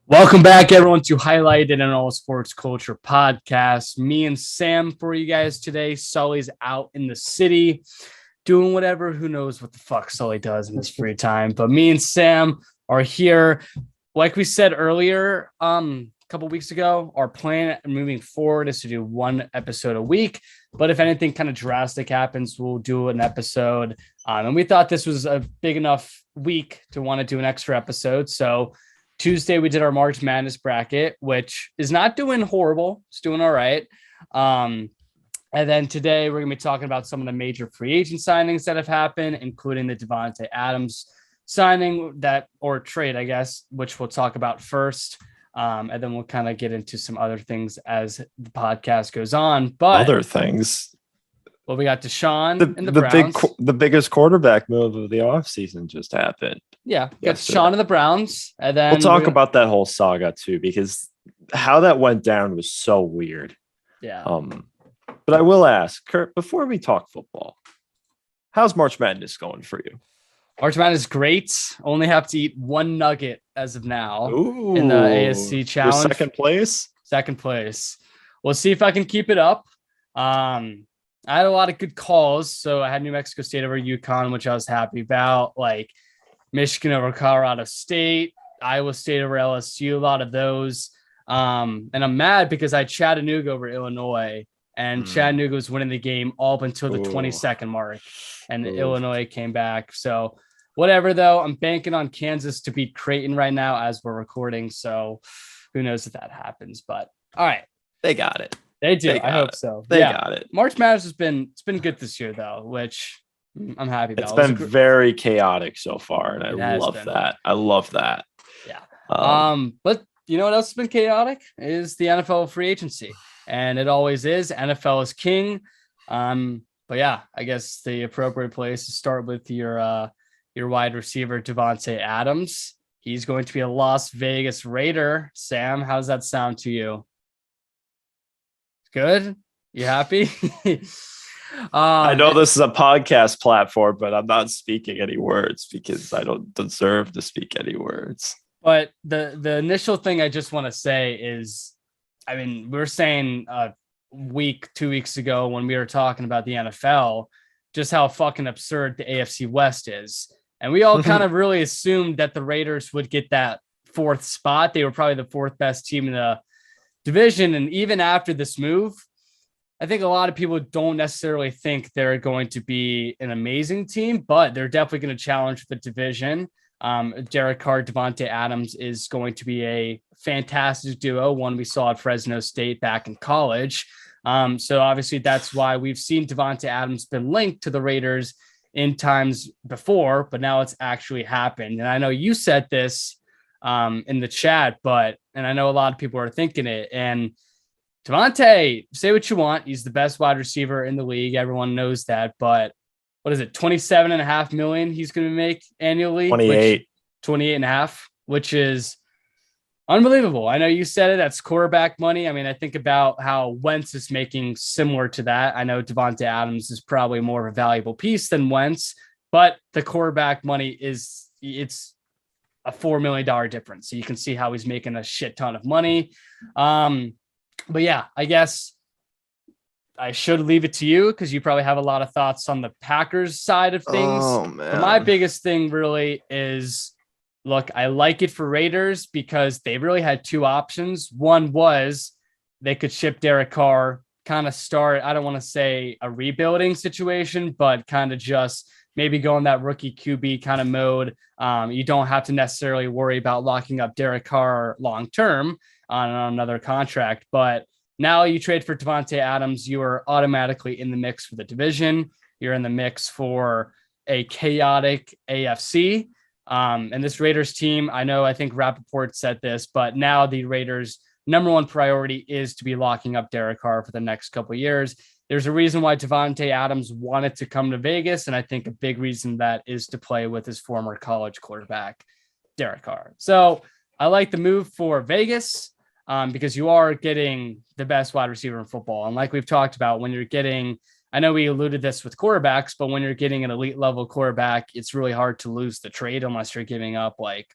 Welcome back, everyone, to Highlighted in All Sports Culture podcast. Me and Sam for you guys today. Sully's out in the city doing whatever. Who knows what the fuck Sully does in his free time. But me and Sam are here. Like we said earlier, a couple weeks ago, our plan moving forward is to do one episode a week. But if anything kind of drastic happens, we'll do an episode. And we thought this was a big enough week to want to do an extra episode. So Tuesday, we did our March Madness bracket, which is not doing horrible. It's doing all right. And then today, we're going to be talking about some of the major free agent signings that have happened, including the Davante Adams signing or trade, I guess, which we'll talk about first. And then we'll kind of get into some other things as the podcast goes on. But other things. Well, we got Deshaun and the Browns. The biggest quarterback move of the offseason just happened. Yeah, got Deshaun and the Browns. And then we'll talk about that whole saga too, because how that went down was so weird. Yeah. But I will ask, Kurt, before we talk football, how's March Madness going for you? March Madness is great. Only have to eat one nugget as of now in the ASC challenge. Second place? Second place. We'll see if I can keep it up. I had a lot of good calls. So I had New Mexico State over UConn, which I was happy about. Like Michigan over Colorado State, Iowa State over LSU, a lot of those. And I'm mad because I had Chattanooga over Illinois, and Chattanooga was winning the game all up until the 20-second mark, and Illinois came back. So whatever, though, I'm banking on Kansas to beat Creighton right now as we're recording. So who knows if that happens, but all right. They got it. They do. I hope so. They got it. March Madness it's been good this year though, which I'm happy about. It's been very chaotic so far, and I love that. I love that. Yeah. But you know what else has been chaotic is the NFL free agency, and it always is. NFL is king. But yeah, I guess the appropriate place to start with your wide receiver Davante Adams. He's going to be a Las Vegas Raider. Sam, how does that sound to you? Good. You happy? I know this is a podcast platform, but I'm not speaking any words because I don't deserve to speak any words. But the initial thing I just want to say is, I mean, we were saying 2 weeks ago when we were talking about the NFL, just how fucking absurd the AFC West is. And we all kind of really assumed that the Raiders would get that fourth spot. They were probably the fourth best team in the division. And even after this move, I think a lot of people don't necessarily think they're going to be an amazing team, but they're definitely going to challenge the division. Derek Carr, Davante Adams is going to be a fantastic duo, one we saw at Fresno State back in college. So obviously that's why we've seen Davante Adams been linked to the Raiders in times before, but now it's actually happened. And I know you said this in the chat, and I know a lot of people are thinking it. And Davante, say what you want. He's the best wide receiver in the league. Everyone knows that. But what is it? $27.5 million he's going to make annually. 28.5, which is unbelievable. I know you said it. That's quarterback money. I mean, I think about how Wentz is making similar to that. I know Davante Adams is probably more of a valuable piece than Wentz, but the quarterback money it's a $4 million difference. So you can see how he's making a shit ton of money. But yeah, I guess I should leave it to you because you probably have a lot of thoughts on the Packers side of things. Oh, man. But my biggest thing really is, look, I like it for Raiders because they really had two options. One was they could ship Derek Carr, kind of start, I don't want to say a rebuilding situation, but kind of just maybe go in that rookie QB kind of mode. You don't have to necessarily worry about locking up Derek Carr long-term on another contract. But now you trade for Davante Adams, you are automatically in the mix for the division. You're in the mix for a chaotic AFC. And this Raiders team, I think Rappaport said this, but now the Raiders' number one priority is to be locking up Derek Carr for the next couple of years. There's a reason why Davante Adams wanted to come to Vegas, and I think a big reason that is to play with his former college quarterback, Derek Carr. So I like the move for Vegas because you are getting the best wide receiver in football. And like we've talked about, when you're getting, I know we alluded this with quarterbacks, but when you're getting an elite level quarterback, it's really hard to lose the trade unless you're giving up like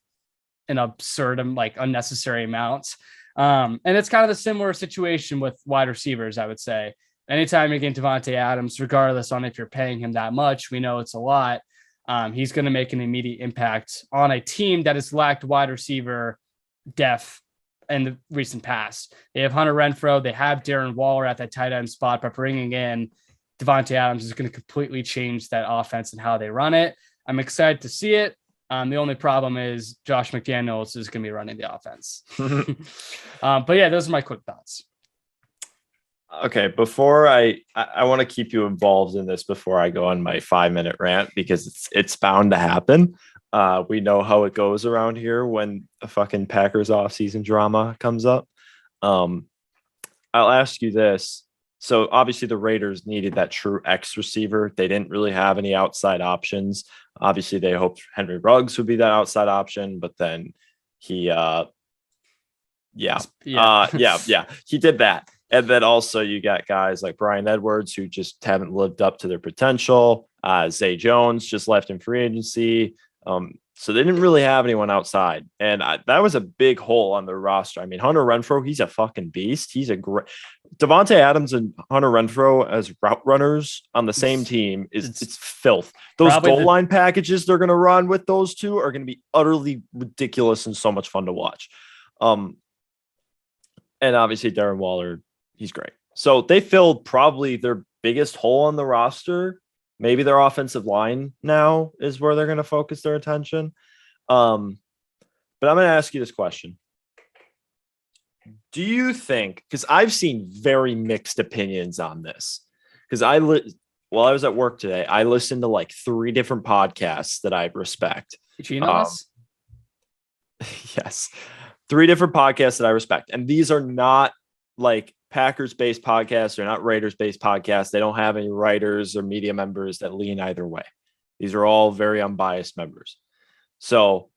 in absurd, like unnecessary amounts. And it's kind of the similar situation with wide receivers, I would say. Anytime you're getting Davante Adams, regardless on if you're paying him that much, we know it's a lot. He's going to make an immediate impact on a team that has lacked wide receiver depth in the recent past. They have Hunter Renfrow. They have Darren Waller at that tight end spot, but bringing in Davante Adams is going to completely change that offense and how they run it. I'm excited to see it. The only problem is Josh McDaniels is going to be running the offense. But yeah, those are my quick thoughts. Okay, before I want to keep you involved in this before I go on my 5-minute rant, because it's bound to happen. We know how it goes around here when a fucking Packers offseason drama comes up. I'll ask you this. So obviously the Raiders needed that true X receiver. They didn't really have any outside options. Obviously they hoped Henry Ruggs would be that outside option, but then he, he did that. And then also you got guys like Brian Edwards who just haven't lived up to their potential. Zay Jones just left in free agency. So they didn't really have anyone outside. And that was a big hole on their roster. I mean, Hunter Renfrow, he's a fucking beast. He's a great Davante Adams and Hunter Renfrow as route runners on the same team it's filth. Those goal line packages they're going to run with those two are going to be utterly ridiculous and so much fun to watch. And obviously Darren Waller, he's great. So they filled probably their biggest hole on the roster. Maybe their offensive line now is where they're going to focus their attention. But I'm going to ask you this question. Do you think, because I've seen very mixed opinions on this, because while I was at work today, I listened to like 3 different podcasts that I respect. Did you know this? Yes. 3 different podcasts that I respect. And these are not like Packers-based podcasts. They're not Raiders-based podcasts. They don't have any writers or media members that lean either way. These are all very unbiased members. So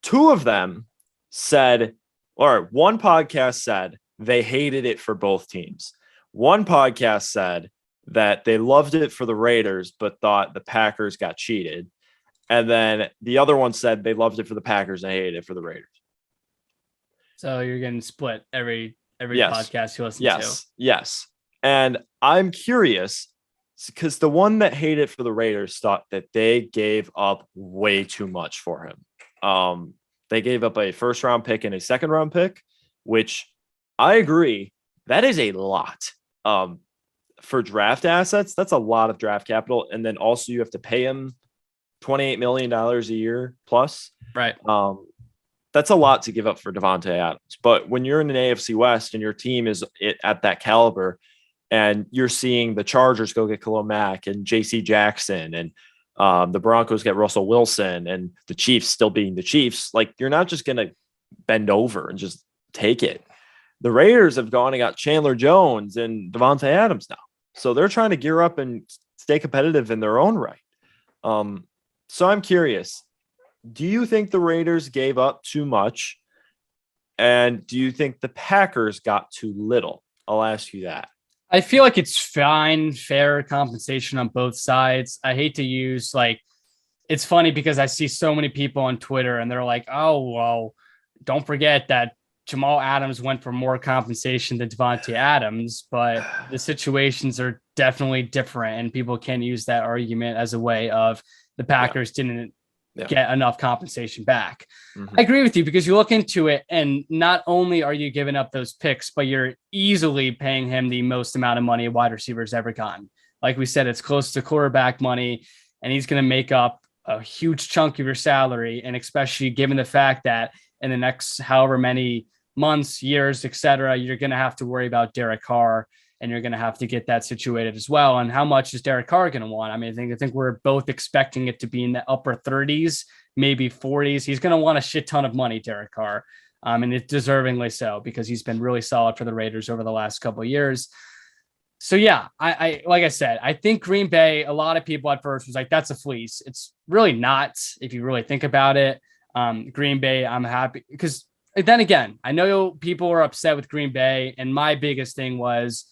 2 of them said, or one podcast said they hated it for both teams. One podcast said that they loved it for the Raiders, but thought the Packers got cheated. And then the other one said they loved it for the Packers and hated it for the Raiders. So you're getting split every podcast you listen to. Yes. And I'm curious because the one that hated it for the Raiders thought that they gave up way too much for him. They gave up a 1st-round pick and a 2nd-round pick, which I agree. That is a lot for draft assets. That's a lot of draft capital. And then also you have to pay him $28 million a year plus. Right. That's a lot to give up for Davante Adams. But when you're in an AFC West and your team is at that caliber and you're seeing the Chargers go get Khalil Mack and JC Jackson and the Broncos get Russell Wilson and the Chiefs still being the Chiefs, like you're not just going to bend over and just take it. The Raiders have gone and got Chandler Jones and Davante Adams now. So they're trying to gear up and stay competitive in their own right. So I'm curious. Do you think the Raiders gave up too much? And do you think the Packers got too little? I'll ask you that. I feel like it's fine, fair compensation on both sides. I hate to use it's funny because I see so many people on Twitter and they're like, oh, well, don't forget that Jamal Adams went for more compensation than Davante Adams, but the situations are definitely different and people can use that argument as a way of the Packers didn't get enough compensation back. I agree with you because you look into it and not only are you giving up those picks, but you're easily paying him the most amount of money a wide receiver's ever gotten. Like we said, it's close to quarterback money and he's going to make up a huge chunk of your salary. And especially given the fact that in the next however many months, years, etc., you're going to have to worry about Derek Carr and you're going to have to get that situated as well. And how much is Derek Carr going to want? I mean, I think we're both expecting it to be in the upper 30s, maybe 40s. He's going to want a shit ton of money, Derek Carr. And it's deservingly so because he's been really solid for the Raiders over the last couple of years. So yeah, I like I said, I think Green Bay, a lot of people at first was like, that's a fleece. It's really not, if you really think about it. Green Bay, I'm happy because then again, I know people are upset with Green Bay. And my biggest thing was,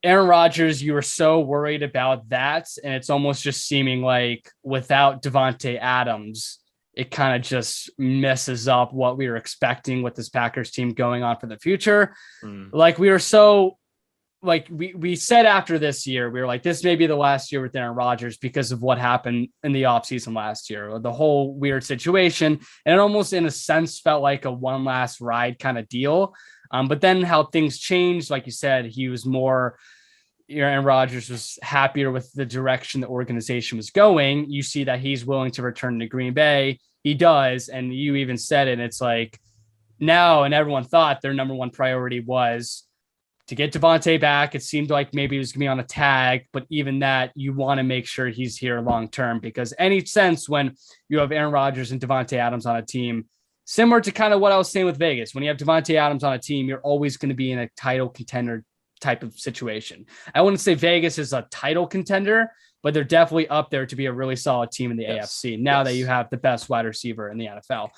Aaron Rodgers, you were so worried about that. And it's almost just seeming like without Davante Adams, it kind of just messes up what we were expecting with this Packers team going on for the future. Like we were so like we said after this year, we were like, this may be the last year with Aaron Rodgers because of what happened in the offseason last year, the whole weird situation. And it almost in a sense felt like a one last ride kind of deal. But then how things changed, like you said, he was more, Aaron Rodgers was happier with the direction the organization was going. You see that he's willing to return to Green Bay. He does. And you even said it. It's like now, and everyone thought their number one priority was to get Davante back. It seemed like maybe he was going to be on a tag, but even that, you want to make sure he's here long-term, because any sense when you have Aaron Rodgers and Davante Adams on a team, similar to kind of what I was saying with Vegas, when you have Davante Adams on a team, you're always going to be in a title contender type of situation. I wouldn't say Vegas is a title contender, but they're definitely up there to be a really solid team in the AFC now that you have the best wide receiver in the NFL.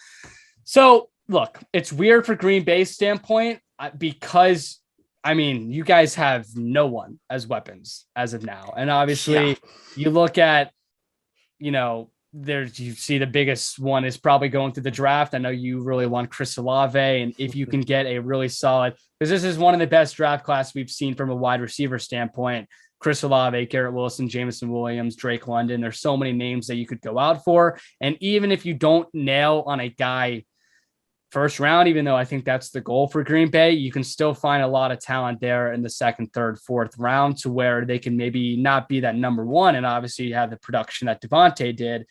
So look, it's weird for Green Bay's standpoint because I mean, you guys have no one as weapons as of now. And obviously you look at, you see the biggest one is probably going through the draft. I know you really want Chris Olave. And if you can get a really solid, because this is one of the best draft class we've seen from a wide receiver standpoint, Chris Olave, Garrett Wilson, Jameson Williams, Drake London. There's so many names that you could go out for. And even if you don't nail on a guy first round, even though I think that's the goal for Green Bay, you can still find a lot of talent there in the second, third, fourth round to where they can maybe not be that number one. And obviously you have the production that Davante did,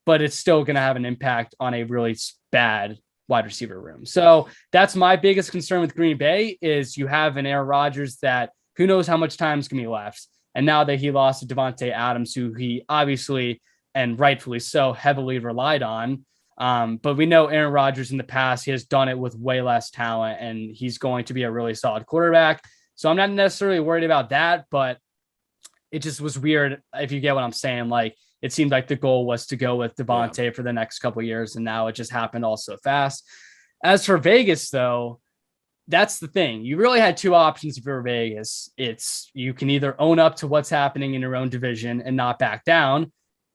but it's still going to have an impact on a really bad wide receiver room. So that's my biggest concern with Green Bay is you have an Aaron Rodgers that who knows how much time is going to be left. And now that he lost to Davante Adams, who he obviously and rightfully so heavily relied on, but we know Aaron Rodgers in the past, he has done it with way less talent and he's going to be a really solid quarterback. So I'm not necessarily worried about that, but it just was weird. If you get what I'm saying, like it seemed like the goal was to go with Davante for the next couple of years. And now it just happened all so fast. As for Vegas though, that's the thing. You really had two options if you're Vegas. It's you can either own up to what's happening in your own division and not back down,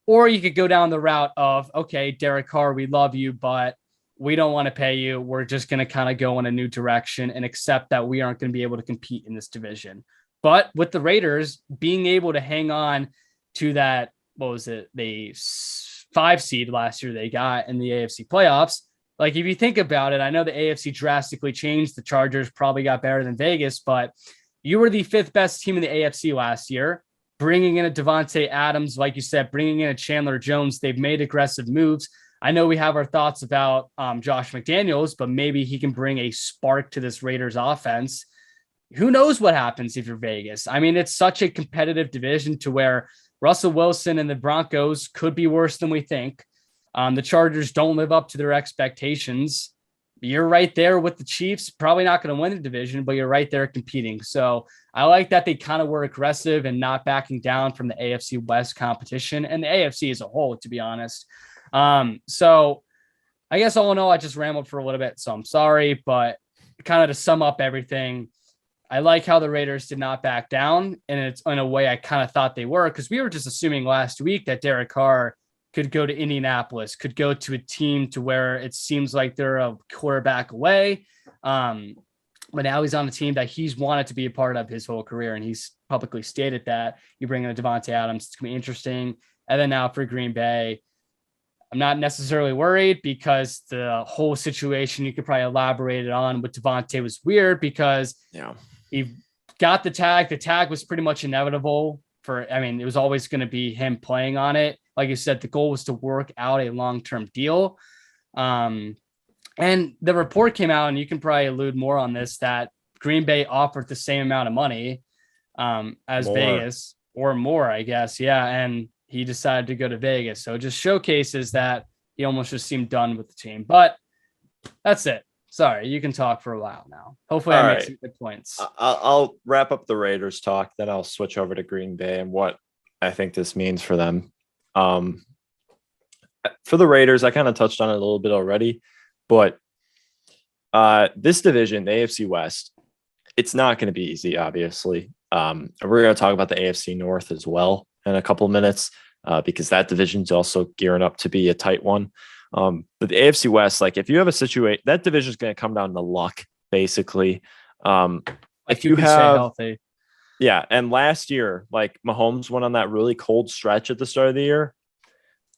or you could go down the route of, okay, Derek Carr, we love you, but we don't want to pay you. We're just going to kind of go in a new direction and accept that we aren't going to be able to compete in this division. But with the Raiders being able to hang on to that, what was it? The 5 seed last year they got in the AFC playoffs. Like if you think about it, I know the AFC drastically changed. The Chargers probably got better than Vegas, but you were the 5th best team in the AFC last year. Bringing in a Davante Adams, like you said, bringing in a Chandler Jones, they've made aggressive moves. I know we have our thoughts about Josh McDaniels, but maybe he can bring a spark to this Raiders offense. Who knows what happens if you're Vegas? I mean, it's such a competitive division to where Russell Wilson and the Broncos could be worse than we think. The Chargers don't live up to their expectations. You're right there with the Chiefs, probably not going to win the division, but you're right there competing. So I like that they kind of were aggressive and not backing down from the AFC West competition and the AFC as a whole, to be honest. So I guess all in all, I just rambled for a little bit, so I'm sorry, but kind of to sum up everything, I like how the Raiders did not back down, and it's in a way I kind of thought they were, because we were just assuming last week that Derek Carr could go to Indianapolis, could go to a team to where it seems like they're a quarterback away. But now he's on a team that he's wanted to be a part of his whole career, and he's publicly stated that. You bring in a Davante Adams, it's going to be interesting. And then now for Green Bay, I'm not necessarily worried because the whole situation you could probably elaborate it on with Davante was weird because he got the tag. The tag was pretty much inevitable it was always going to be him playing on it. Like you said, the goal was to work out a long-term deal. And the report came out, and you can probably allude more on this, that Green Bay offered the same amount of money as Vegas, or more, I guess. Yeah. And he decided to go to Vegas. So it just showcases that he almost just seemed done with the team. But that's it. Sorry, you can talk for a while now. Hopefully I make some good points. I'll wrap up the Raiders talk, then I'll switch over to Green Bay and what I think this means for them. For the Raiders, I kind of touched on it a little bit already, but this division, the AFC West, it's not going to be easy, obviously. We're going to talk about the AFC North as well in a couple of minutes, because that division is also gearing up to be a tight one. But the AFC West, like if you have a situation, that division is going to come down to luck, basically. If you can stay have, healthy. yeah, and last year, like Mahomes went on that really cold stretch at the start of the year.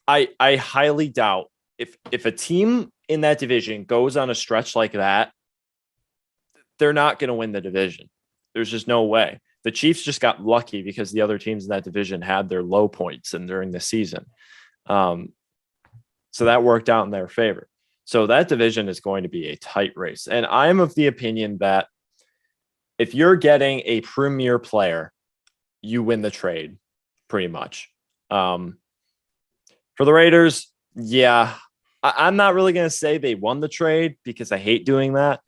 I highly doubt if a team in that division goes on a stretch like that, they're not going to win the division. There's just no way. The Chiefs just got lucky because the other teams in that division had their low points and during the season. So that worked out in their favor. So that division is going to be a tight race. And I'm of the opinion that if you're getting a premier player, you win the trade pretty much. For the Raiders, yeah, I'm not really going to say they won the trade because I hate doing that.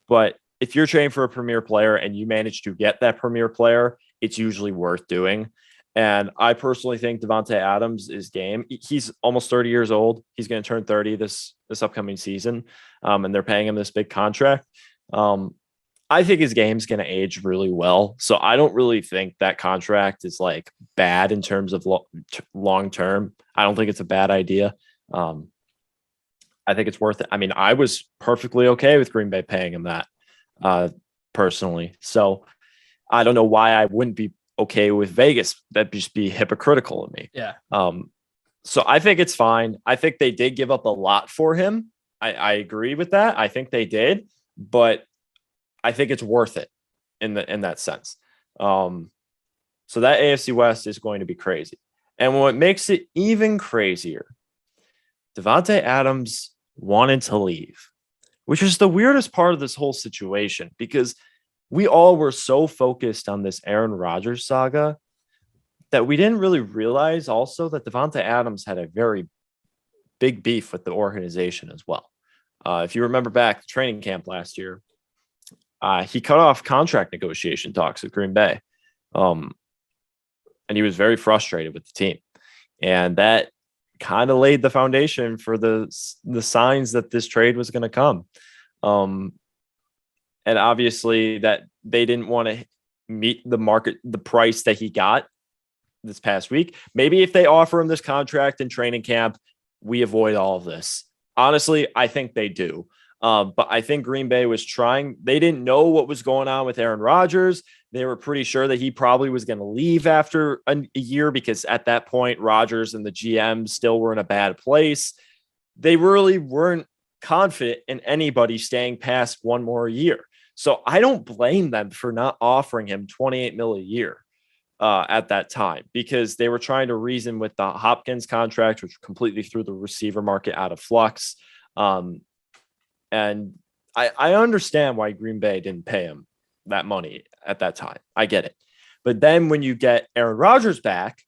But if you're trading for a premier player and you manage to get that premier player, it's usually worth doing. And I personally think Davante Adams is game. He's almost 30 years old. He's going to turn 30 this upcoming season. And they're paying him this big contract. I think his game's going to age really well. So I don't really think that contract is like bad in terms of long term. I don't think it's a bad idea. I think it's worth it. I mean, I was perfectly okay with Green Bay paying him that personally. So I don't know why I wouldn't be okay with Vegas. That'd just be hypocritical of me. Yeah. So I think it's fine. I think they did give up a lot for him. I agree with that. I think they did, but I think it's worth it in that sense. So that AFC West is going to be crazy. And what makes it even crazier, Davante Adams wanted to leave, which is the weirdest part of this whole situation because we all were so focused on this Aaron Rodgers saga that we didn't really realize also that Davante Adams had a very big beef with the organization as well. If you remember back to training camp last year, he cut off contract negotiation talks with Green Bay. And he was very frustrated with the team. And that kind of laid the foundation for the signs that this trade was going to come. And obviously that they didn't want to meet the price that he got this past week. Maybe if they offer him this contract in training camp, we avoid all of this. Honestly, I think they do. But I think Green Bay was trying. They didn't know what was going on with Aaron Rodgers. They were pretty sure that he probably was going to leave after a year because at that point, Rodgers and the GM still were in a bad place. They really weren't confident in anybody staying past one more year. So I don't blame them for not offering him $28 million a year at that time because they were trying to reason with the Hopkins contract, which completely threw the receiver market out of flux. And I understand why Green Bay didn't pay him that money at that time. I get it. But then when you get Aaron Rodgers back,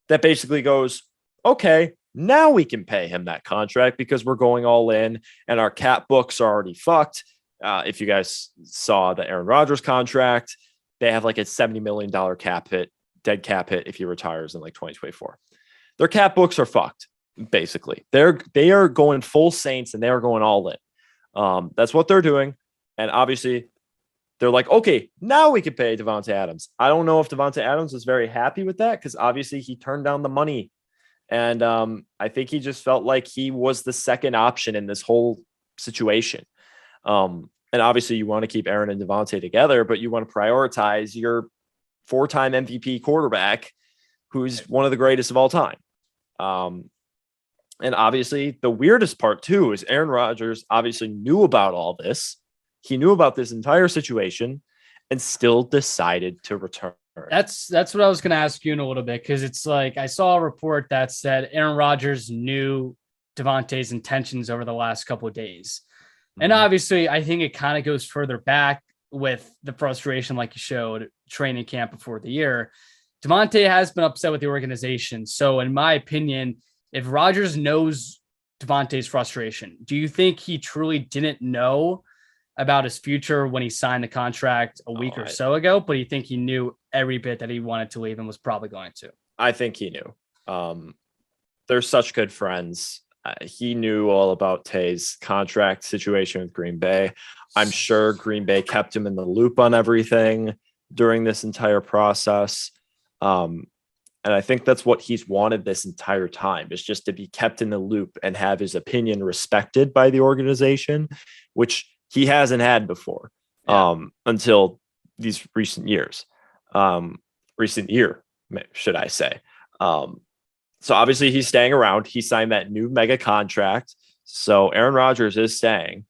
that basically goes, okay, now we can pay him that contract because we're going all in and our cap books are already fucked. If you guys saw the Aaron Rodgers contract, they have like a $70 million dead cap hit if he retires in like 2024. Their cap books are fucked, basically. They are going full Saints and they are going all in. That's what they're doing. And obviously they're like, okay, now we can pay Davante Adams. I don't know if Davante Adams was very happy with that because obviously he turned down the money. And I think he just felt like he was the second option in this whole situation. And obviously you want to keep Aaron and Davante together, but you want to prioritize your 4-time MVP quarterback, who's one of the greatest of all time. And obviously the weirdest part too is Aaron Rodgers obviously knew about all this. He knew about this entire situation and still decided to return. That's what I was going to ask you in a little bit, because it's like I saw a report that said Aaron Rodgers knew Davante's intentions over the last couple of days. Mm-hmm. And obviously, I think it kind of goes further back with the frustration, like you showed, training camp before the year. Davante has been upset with the organization. So in my opinion, if Rodgers knows Davante's frustration, do you think he truly didn't know about his future when he signed the contract a week or so ago, but you think he knew every bit that he wanted to leave and was probably going to? I think he knew. They're such good friends. He knew all about Tay's contract situation with Green Bay. I'm sure Green Bay kept him in the loop on everything during this entire process. And I think that's what he's wanted this entire time, is just to be kept in the loop and have his opinion respected by the organization, which he hasn't had before until these recent years. Recent year, should I say. So obviously he's staying around. He signed that new mega contract. So Aaron Rodgers is staying.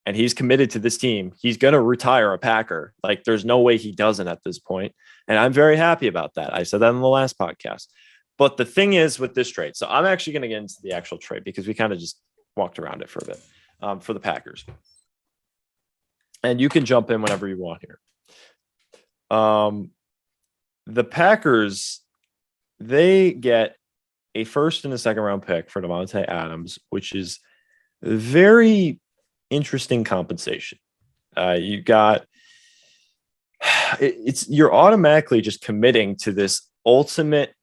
And he's committed to this team. He's going to retire a Packer. Like, there's no way he doesn't at this point. And I'm very happy about that. I said that in the last podcast. But the thing is with this trade, so I'm actually going to get into the actual trade because we kind of just walked around it for a bit for the Packers. And you can jump in whenever you want here. The Packers, they get a first and a second round pick for Davante Adams, which is very interesting compensation. You got you're automatically just committing to this ultimate.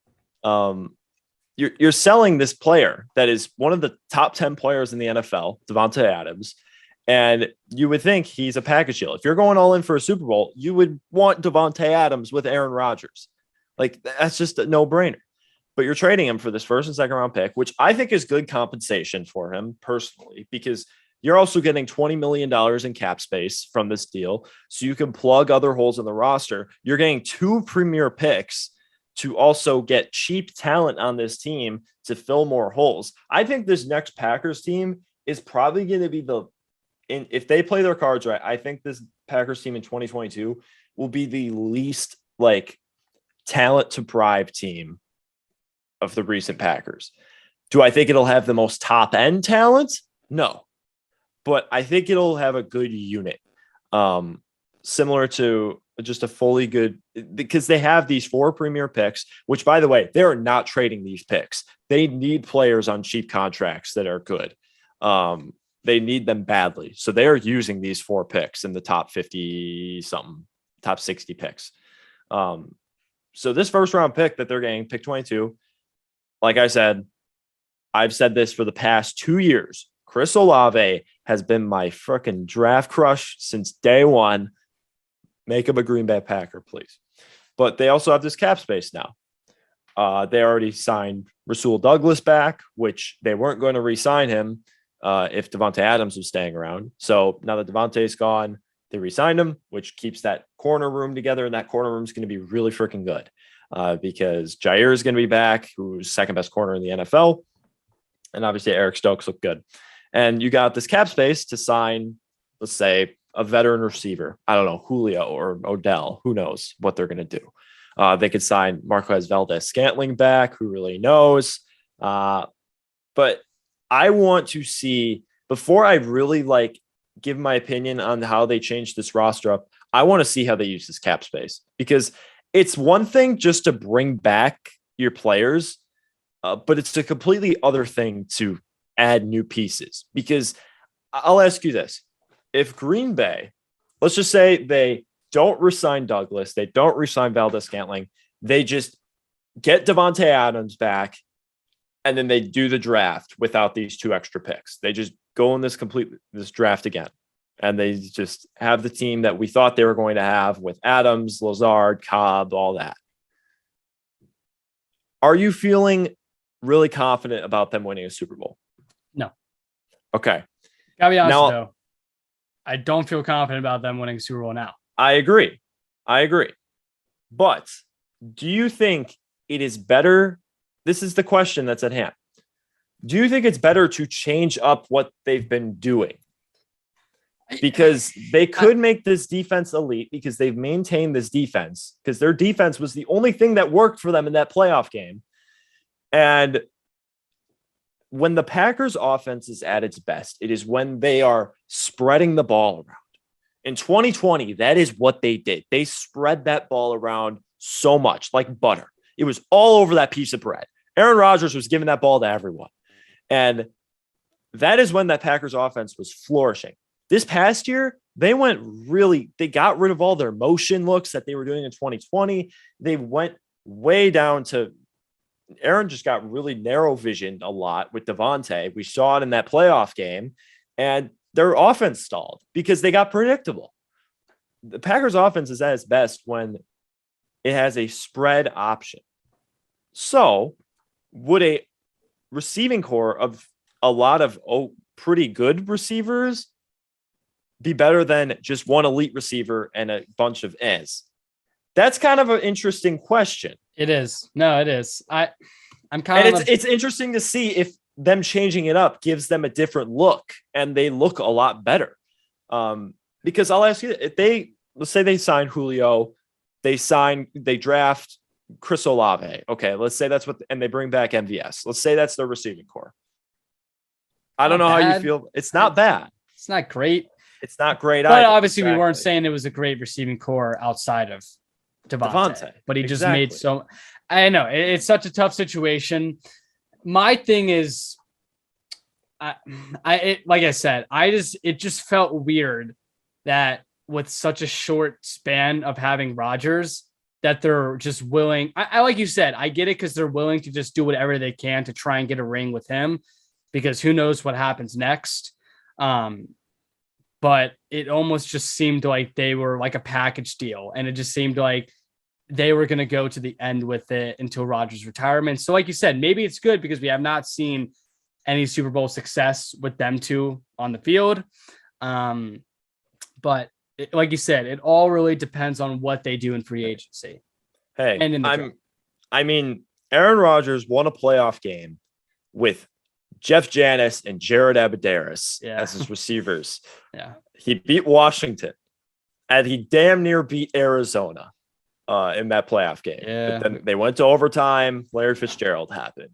You're selling this player that is one of the top 10 players in the NFL, Davante Adams, and you would think he's a package deal. If you're going all in for a Super Bowl, you would want Davante Adams with Aaron Rodgers. Like, that's just a no-brainer. But you're trading him for this first and second round pick, which I think is good compensation for him personally, because you're also getting $20 million in cap space from this deal, so you can plug other holes in the roster. You're getting 2 premier picks to also get cheap talent on this team to fill more holes. I think this next Packers team is probably going to be if they play their cards right, I think this Packers team in 2022 will be the least talent deprived team of the recent Packers. Do I think it'll have the most top end talent? No. But I think it'll have a good unit, similar to just a fully good, because they have these 4 premier picks, which, by the way, they're not trading these picks. They need players on cheap contracts that are good. They need them badly. So they are using these 4 picks in the top 50 something, top 60 picks. So this first round pick that they're getting, pick 22, like I said, I've said this for the past 2 years. Chris Olave has been my freaking draft crush since day one. Make him a Green Bay Packer, please. But they also have this cap space now. They already signed Rasul Douglas back, which they weren't going to re-sign him if Davante Adams was staying around. So now that Davante's gone, they re-signed him, which keeps that corner room together, and that corner room is going to be really freaking good because Jair is going to be back, who's second best corner in the NFL. And obviously Eric Stokes looked good. And you got this cap space to sign, let's say, a veteran receiver. I don't know, Julio or Odell. Who knows what they're going to do? They could sign Marquez Valdez-Scantling back. Who really knows? But I want to see, before I really give my opinion on how they change this roster up, I want to see how they use this cap space, because it's one thing just to bring back your players, but it's a completely other thing to add new pieces. Because I'll ask you this. If Green Bay, let's just say they don't re-sign Douglas, they don't re-sign Valdez-Scantling, they just get Davante Adams back, and then they do the draft without these 2 extra picks. They just go in this draft again, and they just have the team that we thought they were going to have with Adams, Lazard, Cobb, all that. Are you feeling really confident about them winning a Super Bowl? No. Okay. Gotta be honest, though. I don't feel confident about them winning Super Bowl now. I agree. But do you think it is better? This is the question that's at hand. Do you think it's better to change up what they've been doing? Because they could make this defense elite, because they've maintained this defense, because their defense was the only thing that worked for them in that playoff game. And when the Packers offense is at its best, it is when they are spreading the ball around. In 2020, that is what they did. They spread that ball around so much, like butter. It was all over that piece of bread. Aaron Rodgers was giving that ball to everyone. And that is when that Packers offense was flourishing. This past year, they got rid of all their motion looks that they were doing in 2020. They went way down to, Aaron just got really narrow visioned a lot with Davante. We saw it in that playoff game, and their offense stalled because they got predictable. The Packers offense is at its best when it has a spread option. So would a receiving core of a lot of pretty good receivers be better than just one elite receiver and a bunch of ends? That's kind of an interesting question. It is. No, it is. I'm kind and of. It's interesting to see if them changing it up gives them a different look, and they look a lot better. Because I'll ask you, if let's say they sign Julio, they draft Chris Olave. Okay, let's say that's and they bring back MVS. Let's say that's their receiving core. I don't know how you feel. It's not bad. It's not great. It's not great. But obviously, we weren't saying it was a great receiving core outside of Davante. But he just made so. I know it's such a tough situation. My thing is, like I said, it just felt weird that with such a short span of having Rodgers, that they're just willing. I like you said, I get it because they're willing to just do whatever they can to try and get a ring with him, because who knows what happens next. But it almost just seemed like they were like a package deal, and it just seemed like they were going to go to the end with it until Rodgers' retirement. So like you said, maybe it's good because we have not seen any Super Bowl success with them two on the field. But like you said, it all really depends on what they do in free agency. Hey, I mean, Aaron Rodgers won a playoff game with Jeff Janis and Jared Abadaris as his receivers. Yeah. He beat Washington, and he damn near beat Arizona in that playoff game. Yeah. But then they went to overtime. Larry Fitzgerald happened.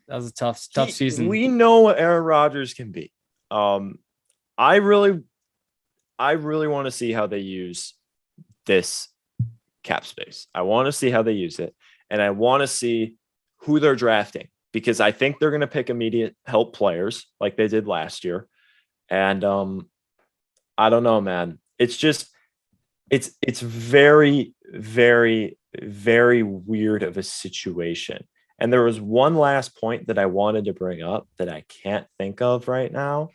That was a tough season. We know what Aaron Rodgers can be. I really want to see how they use this cap space. I want to see how they use it, and I want to see who they're drafting, because I think they're going to pick immediate help players like they did last year. And I don't know, man. It's just it's very, very, very weird of a situation. And there was one last point that I wanted to bring up that I can't think of right now.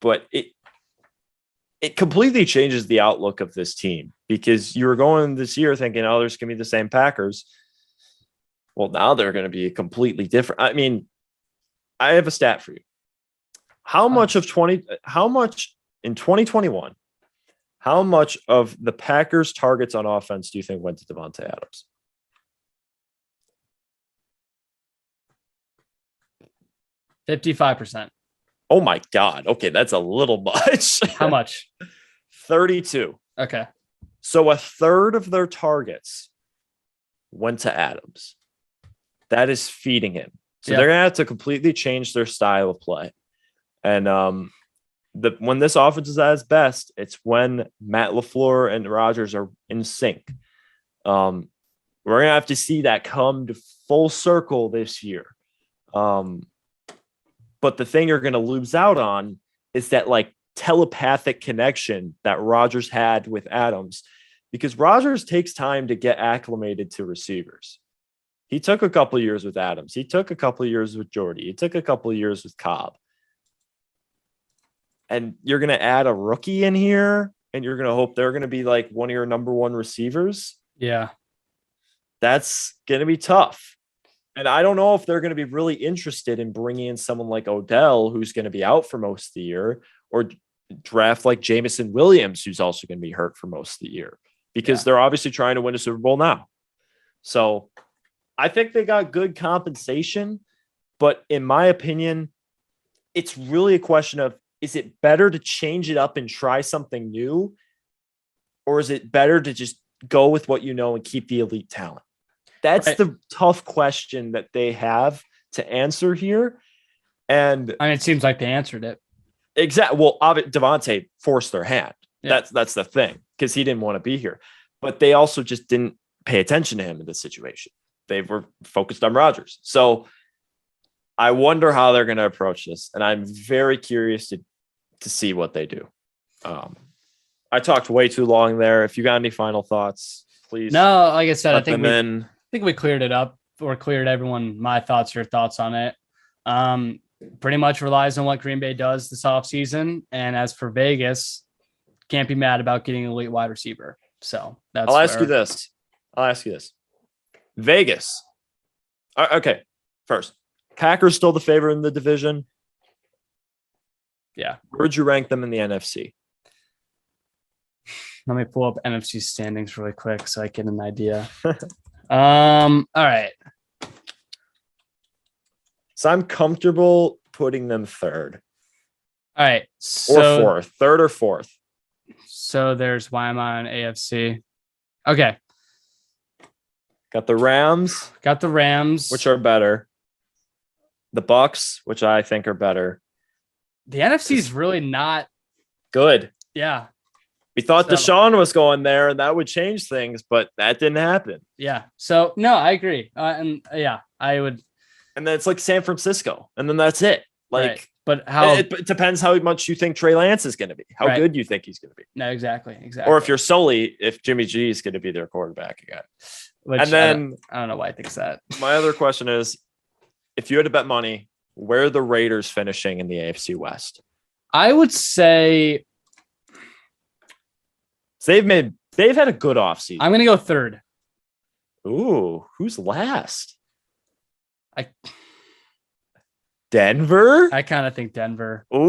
But it completely changes the outlook of this team, because you were going this year thinking, oh, there's going to be the same Packers. Well, now they're going to be completely different. I mean, I have a stat for you. How much in 2021, how much of the Packers' targets on offense do you think went to Davante Adams? 55%. Oh my God. Okay, that's a little much. How much? 32. Okay. So a third of their targets went to Adams. That is feeding him. So they're going to have to completely change their style of play. And when this offense is at its best, it's when Matt LaFleur and Rodgers are in sync. We're going to have to see that come to full circle this year. But the thing you're going to lose out on is that like telepathic connection that Rodgers had with Adams, because Rodgers takes time to get acclimated to receivers. He took a couple of years with Adams. He took a couple of years with Jordy. He took a couple of years with Cobb. And you're going to add a rookie in here, and you're going to hope they're going to be like one of your number one receivers. Yeah. That's going to be tough. And I don't know if they're going to be really interested in bringing in someone like Odell, who's going to be out for most of the year, or draft like Jameson Williams, who's also going to be hurt for most of the year, because they're obviously trying to win a Super Bowl now. So I think they got good compensation, but in my opinion, it's really a question of, is it better to change it up and try something new? Or is it better to just go with what you know and keep the elite talent? That's the tough question that they have to answer here. And it seems like they answered it. Exactly. Well, Davante forced their hand. Yeah. That's the thing, because he didn't want to be here. But they also just didn't pay attention to him in this situation. They were focused on Rodgers. So I wonder how they're going to approach this. And I'm very curious to see what they do. I talked way too long there. If you got any final thoughts, please. No, like I said, I think we cleared it up, or cleared everyone my thoughts, your thoughts on it. Pretty much relies on what Green Bay does this offseason. And as for Vegas, can't be mad about getting an elite wide receiver. So I'll ask you this. Vegas. Okay. First, Packers still the favorite in the division. Yeah. Where'd you rank them in the NFC? Let me pull up NFC standings really quick so I get an idea. All right. So I'm comfortable putting them third. All right. Or fourth. Third or fourth. So there's why am I on AFC? Okay. Got the Rams. Got the Rams. Which are better. The Bucks, which I think are better. The NFC is really not good. Yeah. We thought Deshaun was going there and that would change things, but that didn't happen. Yeah. So, no, I agree. And yeah, I would. And then it's like San Francisco. And then that's it. Like, right. But how it depends how much you think Trey Lance is going to be, how good you think he's going to be. No, exactly. Exactly. Or if you're Sully, if Jimmy G is going to be their quarterback again. Which and then I don't know why I think that. My other question is, if you had to bet money, where are the Raiders finishing in the AFC West? I would say they've had a good offseason. I'm going to go third. Ooh, who's last? Denver? I kind of think Denver. Ooh,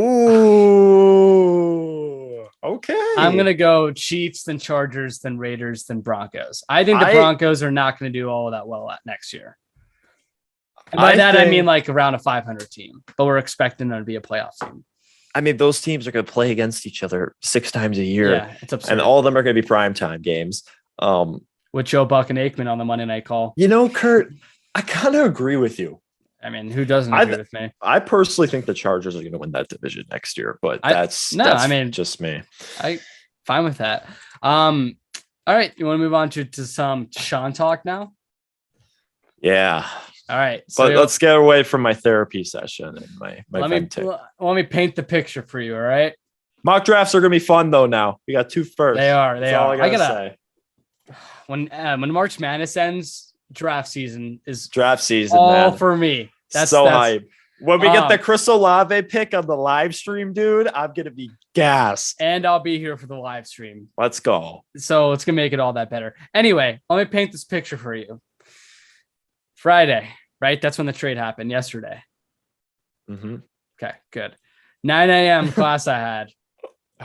okay. I'm going to go Chiefs, then Chargers, then Raiders, then Broncos. I think the Broncos are not going to do all that well next year. And by I mean like around a 500 team, but we're expecting them to be a playoff team. I mean, those teams are going to play against each other 6 times a year. Yeah, it's absurd. And all of them are going to be primetime games. With Joe Buck and Aikman on the Monday night call. You know, Kurt, I kind of agree with you. I mean, who doesn't agree with me? I personally think the Chargers are going to win that division next year, but that's just me. Fine with that. All right. You want to move on to some Deshaun talk now? Yeah. All right. So but let's get away from my therapy session and my let me paint the picture for you. All right. Mock drafts are going to be fun though. Now we got 2 first. They are. I gotta say. When March Madness ends, draft season all man. For me. That's hype. When we get the Chris Olave pick on the live stream, dude, I'm gonna be gassed. And I'll be here for the live stream. Let's go. So it's gonna make it all that better. Anyway, let me paint this picture for you. Friday, right? That's when the trade happened yesterday. Mm-hmm. Okay, good. 9 a.m. class I had.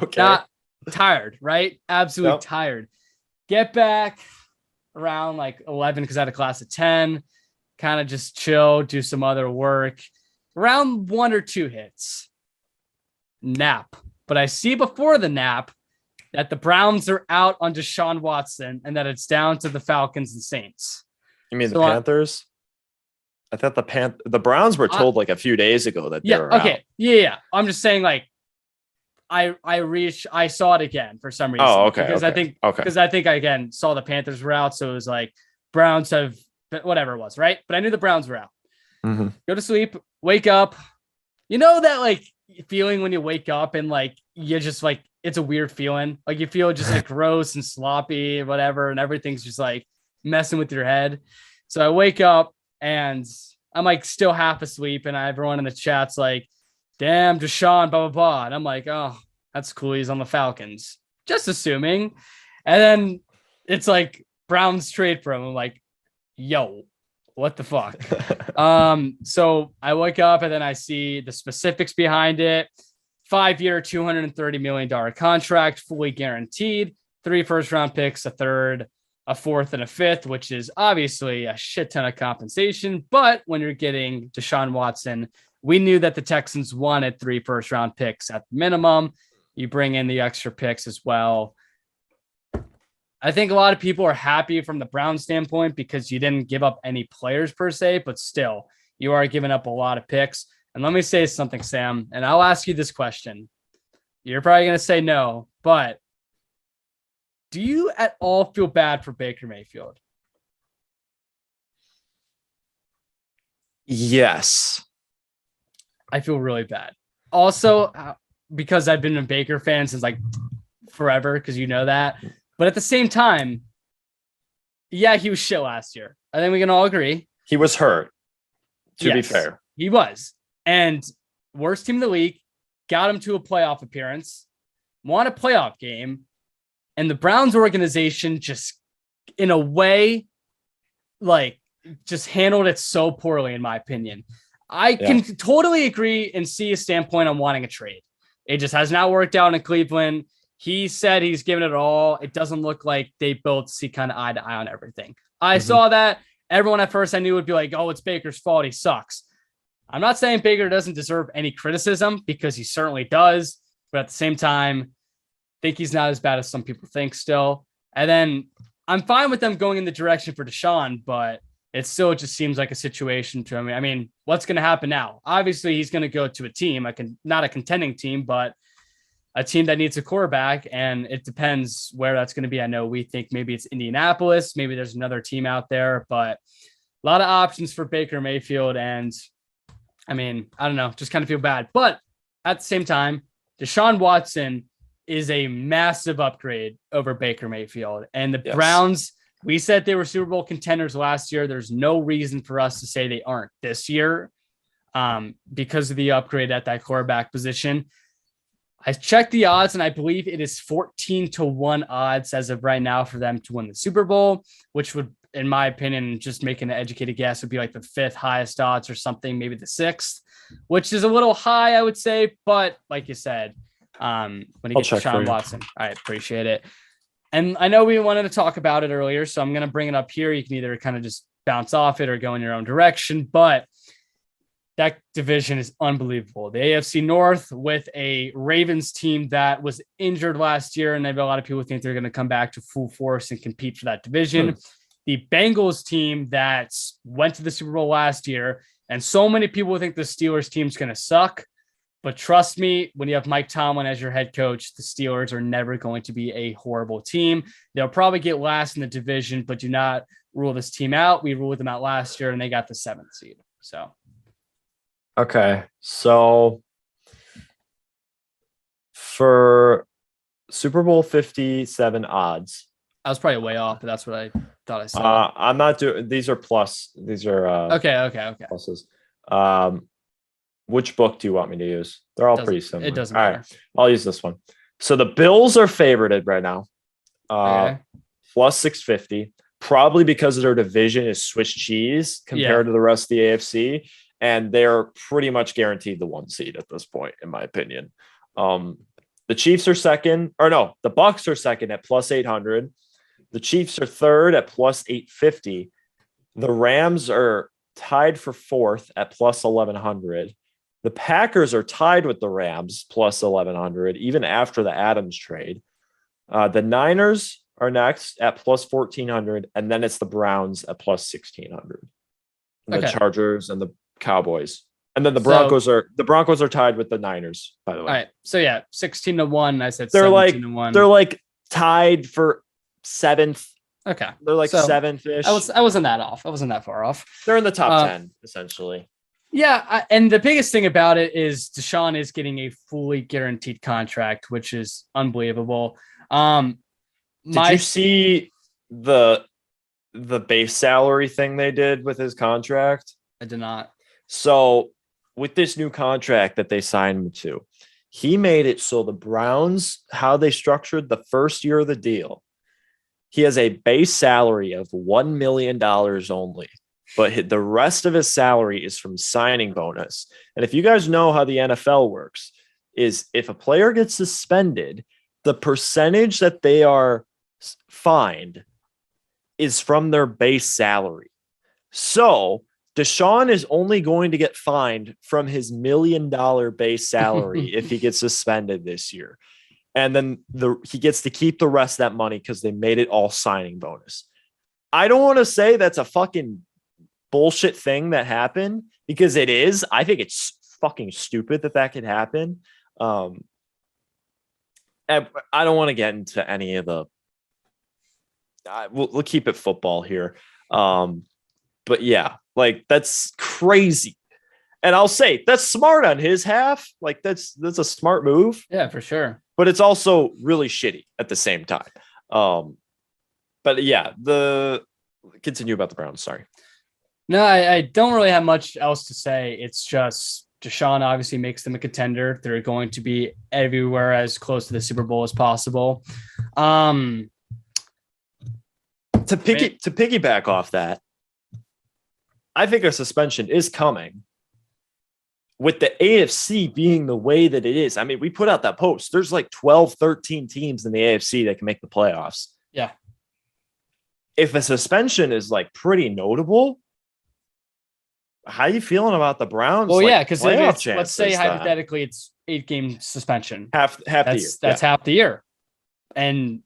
Okay. Not tired, right? Absolutely tired. Get back around like 11 because I had a class at 10. Kind of just chill, do some other work. Around 1 or 2 hits. Nap. But I see before the nap that the Browns are out on Deshaun Watson and that it's down to the Falcons and Saints. You mean the Panthers? I thought the Browns were told like a few days ago that they were out. Yeah. I'm just saying like I saw it again for some reason. Oh, okay. Because I think I again saw the Panthers were out. So it was like Browns have whatever it was, right? But I knew the Browns were out. Mm-hmm. Go to sleep, wake up. You know that like feeling when you wake up and like you just like it's a weird feeling. Like you feel just like gross and sloppy, whatever, and everything's just like messing with your head. So I wake up and I'm like still half asleep, and everyone in the chat's like, damn, Deshaun, blah, blah, blah. And I'm like, oh, that's cool. He's on the Falcons. Just assuming. And then it's like Browns trade for him. I'm like, yo, what the fuck? So I wake up and then I see the specifics behind it. 5-year, $230 million contract, fully guaranteed. 3 first-round picks, a third, a fourth, and a fifth, which is obviously a shit ton of compensation. But when you're getting Deshaun Watson, we knew that the Texans wanted 3 first-round picks at the minimum. You bring in the extra picks as well. I think a lot of people are happy from the Browns standpoint because you didn't give up any players per se, but still, you are giving up a lot of picks. And let me say something, Sam, and I'll ask you this question. You're probably going to say no, but do you at all feel bad for Baker Mayfield? Yes. I feel really bad. Also, because I've been a Baker fan since like forever, because you know that. But at the same time, yeah, he was shit last year. I think we can all agree. He was hurt, to be fair. He was. And worst team in the league, got him to a playoff appearance, won a playoff game, and the Browns organization just, in a way, like, just handled it so poorly, in my opinion. I can totally agree and see a standpoint on wanting a trade. It just has not worked out in Cleveland. He said he's given it all. It doesn't look like they both see kind of eye to eye on everything. I saw that. Everyone at first I knew would be like, oh, it's Baker's fault. He sucks. I'm not saying Baker doesn't deserve any criticism because he certainly does. But at the same time, I think he's not as bad as some people think still. And then I'm fine with them going in the direction for Deshaun, but it still just seems like a situation to me. I mean, what's going to happen now? Obviously, he's going to go to a team, not a contending team, but a team that needs a quarterback, and it depends where that's going to be. I know we think maybe it's Indianapolis, maybe there's another team out there, but a lot of options for Baker Mayfield. And I mean, I don't know, just kind of feel bad. But at the same time, Deshaun Watson is a massive upgrade over Baker Mayfield. And the Browns, we said they were Super Bowl contenders last year. There's no reason for us to say they aren't this year because of the upgrade at that quarterback position. I checked the odds, and I believe it is 14-1 odds as of right now for them to win the Super Bowl, which would, in my opinion, just making an educated guess, would be like the 5th highest odds or something, maybe the 6th, which is a little high, I would say. But like you said, when you get Deshaun Watson, I appreciate it. And I know we wanted to talk about it earlier, so I'm going to bring it up here. You can either kind of just bounce off it or go in your own direction, but that division is unbelievable. The AFC North with a Ravens team that was injured last year, and a lot of people think they're going to come back to full force and compete for that division. The Bengals team that went to the Super Bowl last year, and so many people think the Steelers team's going to suck. But trust me, when you have Mike Tomlin as your head coach, the Steelers are never going to be a horrible team. They'll probably get last in the division, but do not rule this team out. We ruled them out last year, and they got the 7th seed. So. Okay, so for Super Bowl 57 odds, I was probably way off, but that's what I thought I saw. I'm not doing. These are plus. These are okay. Pluses. Which book do you want me to use? They're all pretty similar. It doesn't matter. All right, I'll use this one. So the Bills are favorited right now, plus 650, probably because their division is Swiss cheese compared to the rest of the AFC. And they're pretty much guaranteed the 1 seed at this point, in my opinion. The Chiefs are second, or no, the Bucks are second at plus 800. The Chiefs are third at plus 850. The Rams are tied for 4th at plus 1100. The Packers are tied with the Rams plus 1100, even after the Adams trade. The Niners are next at plus 1400, and then it's the Browns at plus 1600. And the Chargers and the Cowboys, and then the Broncos are tied with the Niners, by the way. All right, so 16-1. I said they're 17-1. They're like tied for 7th. Okay, they're like 7th-ish. I wasn't that off. I wasn't that far off. They're in the top 10 essentially. Yeah, and the biggest thing about it is Deshaun is getting a fully guaranteed contract, which is unbelievable. Did you see the base salary thing they did with his contract? I did not. So with this new contract that they signed him to, he made it so the Browns, how they structured the first year of the deal, he has a base salary of $1 million only, but the rest of his salary is from signing bonus. And if you guys know how the NFL works, is if a player gets suspended, the percentage that they are fined is from their base salary. So Deshaun is only going to get fined from his $1 million base salary if he gets suspended this year. And then he gets to keep the rest of that money because they made it all signing bonus. I don't want to say that's a fucking bullshit thing that happened, because it is. I think it's fucking stupid that could happen. And I don't want to get into any of the we'll keep it football here. But yeah, like that's crazy. And I'll say that's smart on his half. Like that's a smart move. Yeah, for sure. But it's also really shitty at the same time. But yeah, continue about the Browns. Sorry. No, I don't really have much else to say. It's just Deshaun obviously makes them a contender. They're going to be everywhere as close to the Super Bowl as possible. To piggyback off that, I think a suspension is coming. With the AFC being the way that it is, I mean, we put out that post. There's like 12, 13 teams in the AFC that can make the playoffs. Yeah. If a suspension is like pretty notable, how are you feeling about the Browns? Well, like, yeah, because let's say then? hypothetically it's 8-game suspension. Half the year. That's half the year. And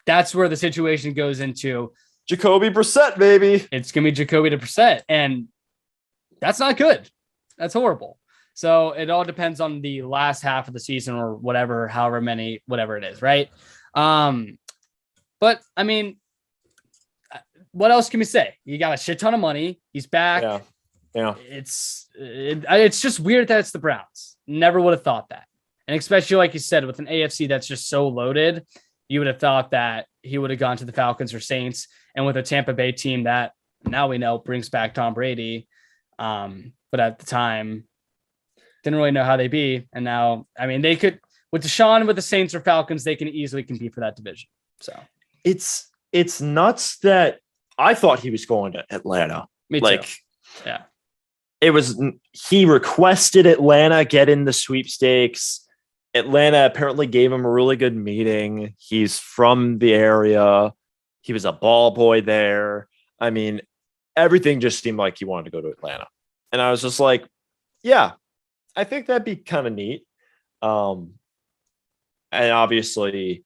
that's where the situation goes into Jacoby Brissett, baby. It's gonna be Jacoby to Brissett. And that's not good. That's horrible. So it all depends on the last half of the season or whatever, however many, whatever it is, right? But I mean, what else can we say? You got a shit ton of money. He's back. Yeah. It's just weird that it's the Browns. Never would have thought that. And especially like you said, with an AFC that's just so loaded, you would have thought that he would have gone to the Falcons or Saints. And with a Tampa Bay team that now we know brings back Tom Brady. But at the time, didn't really know how they'd be. And now, I mean, they could, with Deshaun, with the Saints or Falcons, they can easily compete for that division. So it's nuts that I thought he was going to Atlanta. Me too. Yeah. He requested Atlanta get in the sweepstakes. Atlanta apparently gave him a really good meeting. He's from the area. He was a ball boy there. I mean, everything just seemed like he wanted to go to Atlanta. And I was just like, yeah, I think that'd be kind of neat. And obviously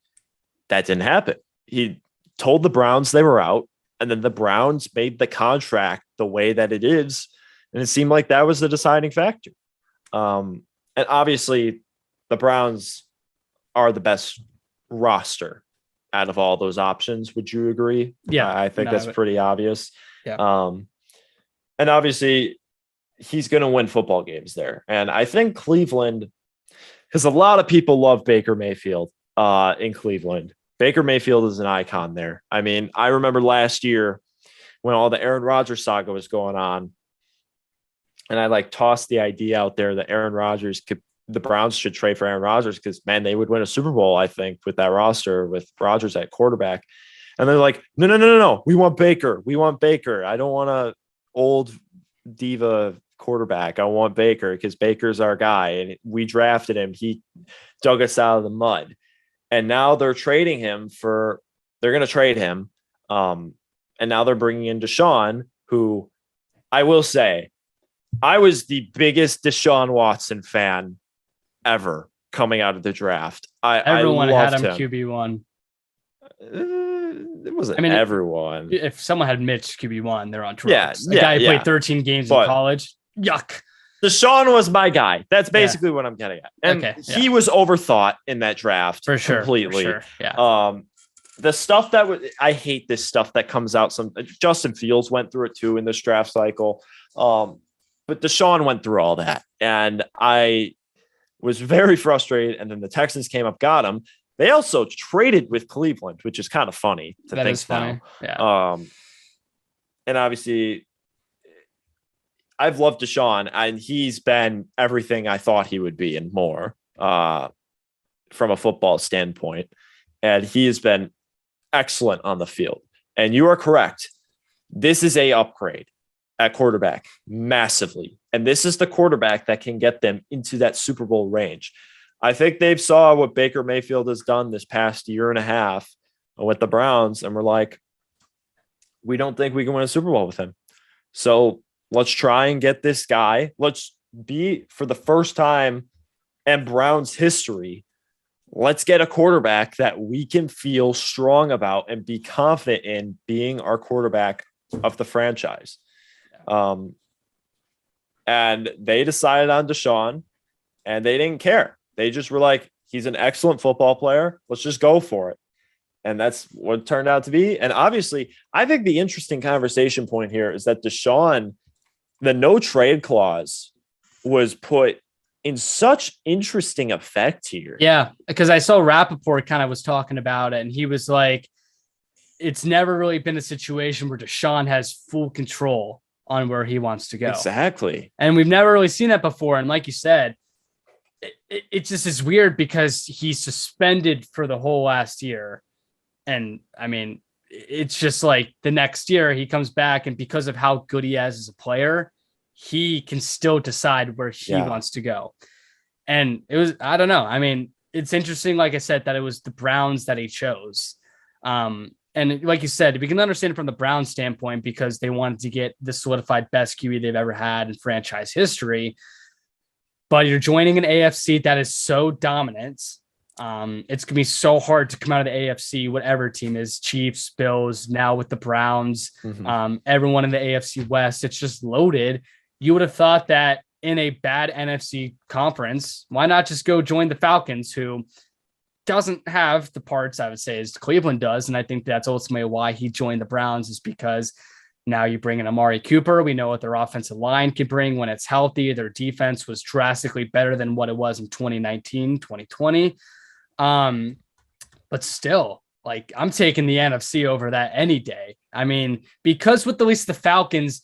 that didn't happen. He told the Browns they were out, and then the Browns made the contract the way that it is. And it seemed like that was the deciding factor. And obviously the Browns are the best roster out of all those options. Would you agree? Yeah. I think that's pretty obvious. Yeah. And obviously he's going to win football games there. And I think Cleveland, because a lot of people love Baker Mayfield in Cleveland. Baker Mayfield is an icon there. I mean, I remember last year when all the Aaron Rodgers saga was going on, and I tossed the idea out there that the Browns should trade for Aaron Rodgers because, man, they would win a Super Bowl, I think, with that roster with Rodgers at quarterback. And they're like, no. We want Baker. I don't want a old diva quarterback. I want Baker because Baker's our guy. And we drafted him. He dug us out of the mud. And now they're trading him they're going to trade him. And now they're bringing in Deshaun, who I will say, I was the biggest Deshaun Watson fan ever coming out of the draft. Everyone I had him loved QB1. It wasn't everyone. If someone had Mitch QB1, they're on drugs. Yeah, a guy who played 13 games in college. Yuck. Deshaun was my guy. That's basically what I'm getting at. And he was overthought in that draft for sure. Completely. For sure. Yeah. The stuff I hate this stuff that comes out. Justin Fields went through it too in this draft cycle. But Deshaun went through all that, and I was very frustrated. And then the Texans came up, got him. They also traded with Cleveland, which is kind of funny to think. That is funny. Yeah. And obviously, I've loved Deshaun, and he's been everything I thought he would be and more from a football standpoint. And he has been excellent on the field. And you are correct. This is a upgrade at quarterback massively. And this is the quarterback that can get them into that Super Bowl range. I think they've saw what Baker Mayfield has done this past year and a half with the Browns. And we're like, we don't think we can win a Super Bowl with him. So let's try and get this guy. Let's be, for the first time in Browns history, let's get a quarterback that we can feel strong about and be confident in being our quarterback of the franchise. And they decided on Deshaun, and they didn't care. They just were like, he's an excellent football player. Let's just go for it. And that's what it turned out to be. And obviously, I think the interesting conversation point here is that Deshaun, the no trade clause was put in such interesting effect here. Yeah, because I saw Rappaport kind of was talking about it, and he was like, it's never really been a situation where Deshaun has full control on where he wants to go. Exactly. And we've never really seen that before. And like you said, it just is weird because he's suspended for the whole last year. And I mean, it's just like the next year he comes back, and because of how good he is as a player, he can still decide where he wants to go. And it was, I don't know. I mean, it's interesting, like I said, that it was the Browns that he chose. And like you said, we can understand it from the Browns standpoint because they wanted to get the solidified best QB they've ever had in franchise history. But you're joining an AFC that is so dominant. It's going to be so hard to come out of the AFC, whatever team is, Chiefs, Bills, now with the Browns, everyone in the AFC West. It's just loaded. You would have thought that in a bad NFC conference, why not just go join the Falcons, who doesn't have the parts, I would say, as Cleveland does. And I think that's ultimately why he joined the Browns, is because now you bring in Amari Cooper. We know what their offensive line can bring when it's healthy. Their defense was drastically better than what it was in 2019, 2020. But still, like, I'm taking the NFC over that any day. I mean, because with at least the Falcons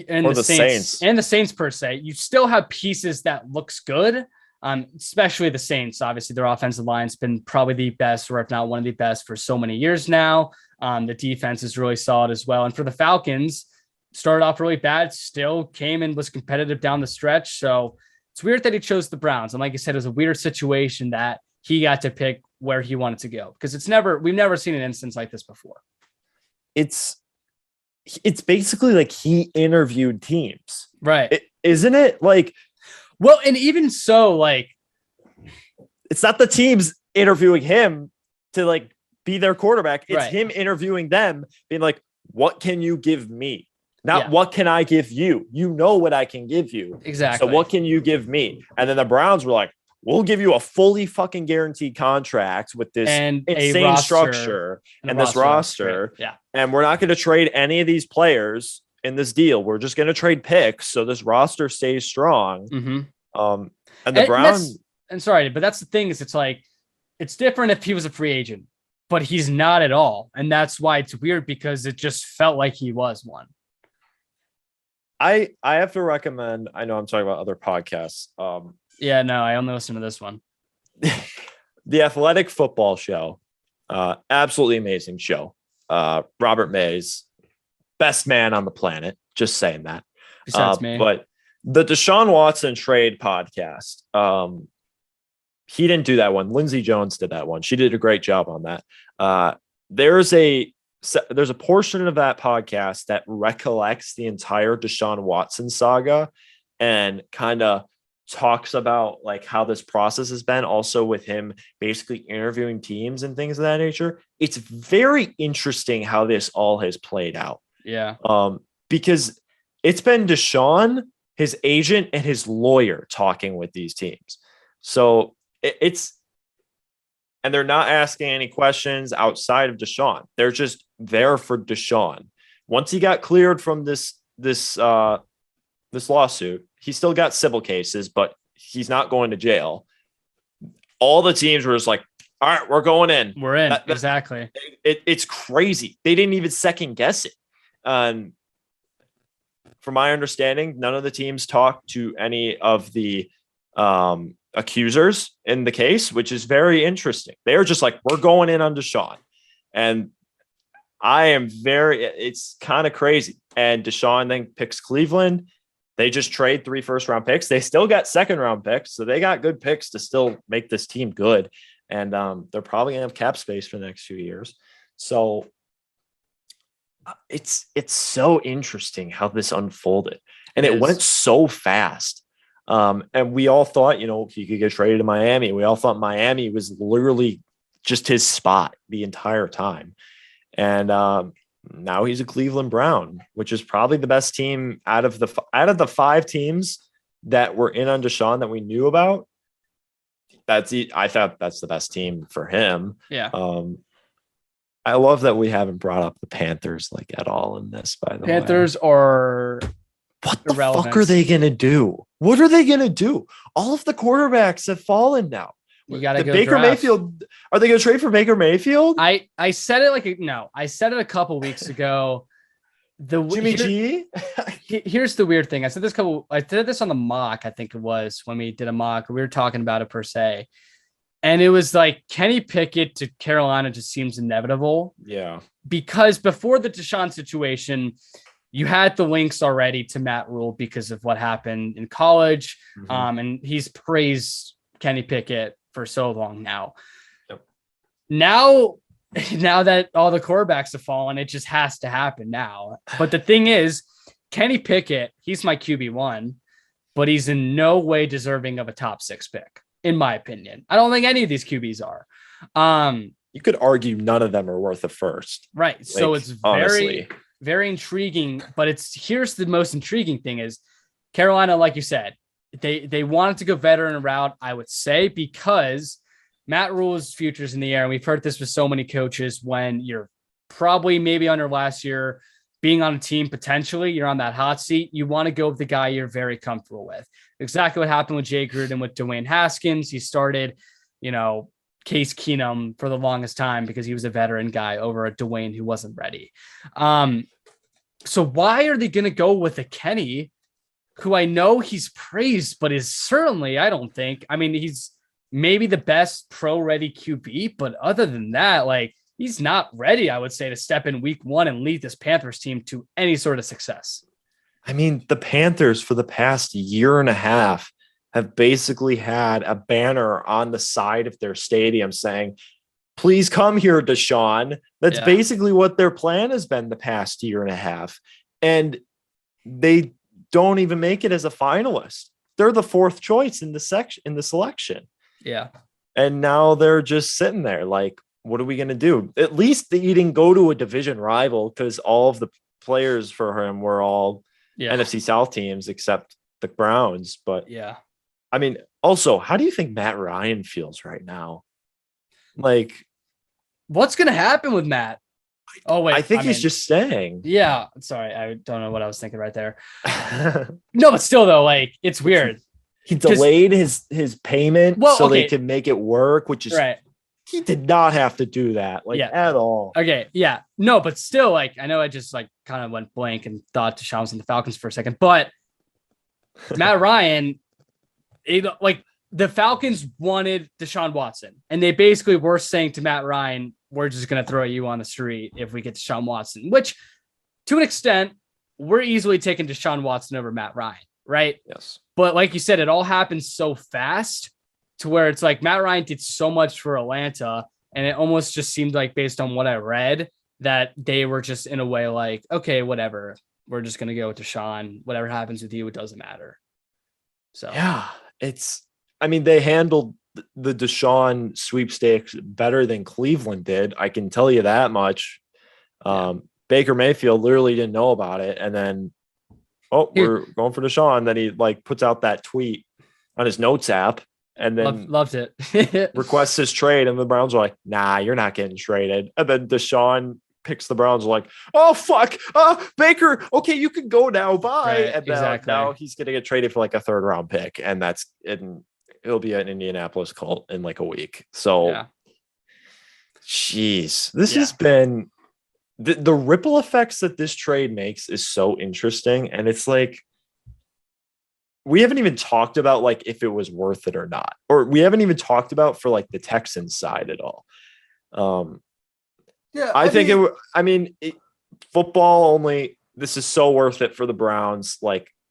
and the Saints per se, you still have pieces that looks good. Especially the Saints. Obviously, their offensive line's been probably the best, or if not one of the best, for so many years now. The defense is really solid as well. And for the Falcons, started off really bad, still came and was competitive down the stretch. So it's weird that he chose the Browns. And like I said, it was a weird situation that he got to pick where he wanted to go, because we've never seen an instance like this before. It's basically like he interviewed teams, right? Isn't it? Like, well, and even so, like, it's not the teams interviewing him to like be their quarterback. It's him interviewing them, being like, what can you give me? Not what can I give you? You know what I can give you. Exactly. So what can you give me? And then the Browns were like, we'll give you a fully fucking guaranteed contract with this insane structure and this roster. Yeah. And we're not going to trade any of these players in this deal. We're just going to trade picks so this roster stays strong. And the Browns, and sorry, but that's the thing, is it's like, it's different if he was a free agent, but he's not at all. And that's why it's weird, because it just felt like he was one. I have to recommend, I know I'm talking about other podcasts. Yeah, no, I only listen to this one. The Athletic Football Show. Absolutely amazing show. Robert Mays, best man on the planet. Just saying that. Besides me. But the Deshaun Watson trade podcast, he didn't do that one. Lindsey Jones did that one. She did a great job on that. There's a portion of that podcast that recollects the entire Deshaun Watson saga and kind of talks about like how this process has been, also with him basically interviewing teams and things of that nature. It's very interesting how this all has played out. Yeah. Because it's been Deshaun, his agent, and his lawyer talking with these teams. So and they're not asking any questions outside of Deshaun. They're just there for Deshaun. Once he got cleared from this lawsuit, he still got civil cases, but he's not going to jail. All the teams were just like, all right, we're going in. We're in. Exactly. It's crazy. They didn't even second guess it. From my understanding, none of the teams talked to any of the accusers in the case, which is very interesting. They're just like, we're going in on Deshaun. And it's kind of crazy. And Deshaun then picks Cleveland. They just trade 3 first-round picks. They still got second-round picks, so they got good picks to still make this team good. And they're probably going to have cap space for the next few years. So it's so interesting how this unfolded. And it went so fast. And we all thought, he could get traded to Miami. We all thought Miami was literally just his spot the entire time. And now he's a Cleveland Brown, which is probably the best team out of the 5 teams that were in on Deshaun that we knew about. I thought that's the best team for him. Yeah. I love that we haven't brought up the Panthers like at all in this, by the way. Panthers are what the fuck are they going to do? What are they going to do? All of the quarterbacks have fallen now. You got to go Baker draft. Mayfield. Are they going to trade for Baker Mayfield? I said it I said it a couple weeks ago. Jimmy G. Here's the weird thing. I said this on the mock. I think it was when we did a mock. We were talking about it per se. And it was like Kenny Pickett to Carolina just seems inevitable. Yeah. Because before the Deshaun situation, you had the links already to Matt Rule because of what happened in college. And he's praised Kenny Pickett for so long now. Yep. Now that all the quarterbacks have fallen, it just has to happen now. But the thing is, Kenny Pickett, he's my QB1, but he's in no way deserving of a top 6 pick, in my opinion. I don't think any of these QBs are. You could argue none of them are worth a first. Right. Like, so it's honestly, very intriguing, but here's the most intriguing thing is Carolina, like you said, they wanted to go veteran route, I would say, because Matt Rule's future's in the air. And we've heard this with so many coaches when you're probably maybe on your last year being on a team, potentially you're on that hot seat. You want to go with the guy you're very comfortable with. Exactly what happened with Jay Gruden with Dwayne Haskins. He started, Case Keenum for the longest time because he was a veteran guy over a Dwayne who wasn't ready. So why are they going to go with a Kenny who I know he's praised, but is certainly, I don't think, he's maybe the best pro-ready QB, but other than that, like, he's not ready, I would say, to step in week 1 and lead this Panthers team to any sort of success. The Panthers for the past year and a half have basically had a banner on the side of their stadium saying, please come here, Deshaun. That's basically what their plan has been the past year and a half. And they don't even make it as a finalist. They're the 4th choice in the selection. Yeah. And now they're just sitting there like, what are we going to do? At least he didn't go to a division rival because all of the players for him were all NFC South teams except the Browns. But also, how do you think Matt Ryan feels right now? Like, what's going to happen with Matt? Oh, wait. I think he's just staying. Yeah. Sorry. I don't know what I was thinking right there. No, but still, though, like, it's weird. He delayed his payment they could make it work, which is right. He did not have to do that, at all. Okay, yeah. No, but still, like, I know I just, kind of went blank and thought Deshaun was in the Falcons for a second, but Matt Ryan, the Falcons wanted Deshaun Watson, and they basically were saying to Matt Ryan, we're just going to throw you on the street if we get Deshaun Watson, which, to an extent, we're easily taking Deshaun Watson over Matt Ryan, right? Yes. But like you said, it all happened so fast to where it's like Matt Ryan did so much for Atlanta, and it almost just seemed like, based on what I read, that they were just in a way like, okay, whatever, we're just going to go with Deshaun. Whatever happens with you, it doesn't matter. So yeah, they handled the Deshaun sweepstakes better than Cleveland did. I can tell you that much. Baker Mayfield literally didn't know about it, and then we're going for Deshaun. Then he puts out that tweet on his notes app. And then loved it. requests his trade, and the Browns are like, nah, you're not getting traded. And then Deshaun picks the Browns, like, oh fuck, Baker, okay, you can go now, bye. Right, and now he's gonna get traded for a 3rd round pick, and it'll be an Indianapolis Colt in a week. So jeez, this has been the ripple effects that this trade makes is so interesting. And it's like, we haven't even talked about if it was worth it or not, or we haven't even talked about for the Texans side at all. I think football only, this is so worth it for the Browns,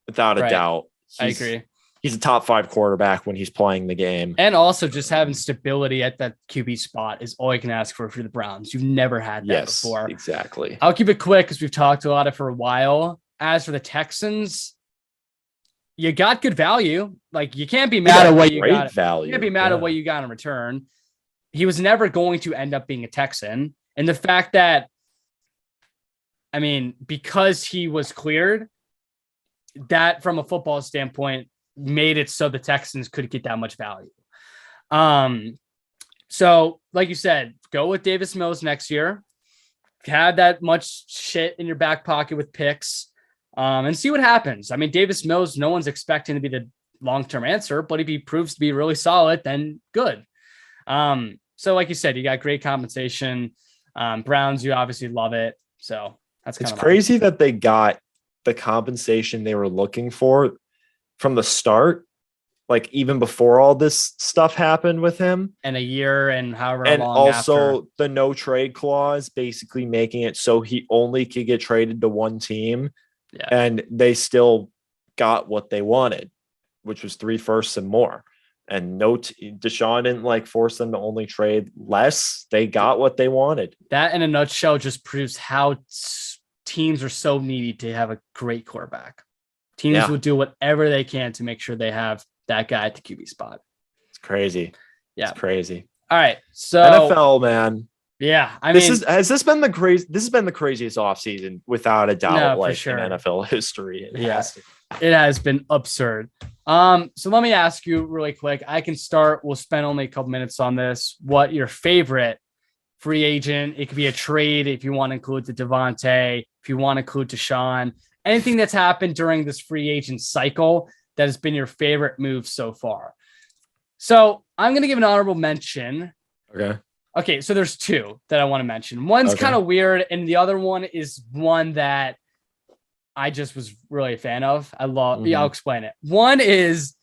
without a doubt. I agree. He's a top 5 quarterback when he's playing the game. And also just having stability at that QB spot is all you can ask for the Browns. You've never had that before. Exactly. I'll keep it quick because we've talked about it for a while. As for the Texans, you got good value. You can't be mad at what you got. Value. You can't be mad at what you got in return. He was never going to end up being a Texan. And the fact that, because he was cleared, that from a football standpoint made it so the Texans could get that much value. So like you said, go with Davis Mills next year. Have that much shit in your back pocket with picks. And see what happens. Davis Mills, no one's expecting to be the long-term answer, but if he proves to be really solid, then good. So like you said, you got great compensation. Browns, you obviously love it. So it's crazy that they got the compensation they were looking for from the start. like even before all this stuff happened with him. And a year and however And long also after. the no trade clause, basically making it so he only could get traded to one team. Yeah. And they still got what they wanted, which was 3 firsts and more. And Deshaun didn't like force them to only trade less. They got what they wanted. That in a nutshell just proves how teams are so needy to have a great quarterback. Teams will do whatever they can to make sure they have that guy at the QB spot. It's crazy. Yeah. It's crazy. All right. So NFL, man. Yeah. This has been the craziest offseason without a doubt, for sure. in NFL history. It has been absurd. So let me ask you really quick. I can start. We'll spend only a couple minutes on this. What your favorite free agent? It could be a trade if you want to include the Davante, if you want to include Deshaun, anything that's happened during this free agent cycle that has been your favorite move so far. So I'm going to give an honorable mention. Okay. So there's 2 that I want to mention. One's kind of weird, and the other one is one that I just was really a fan of. I love. Yeah, I'll explain it. One is,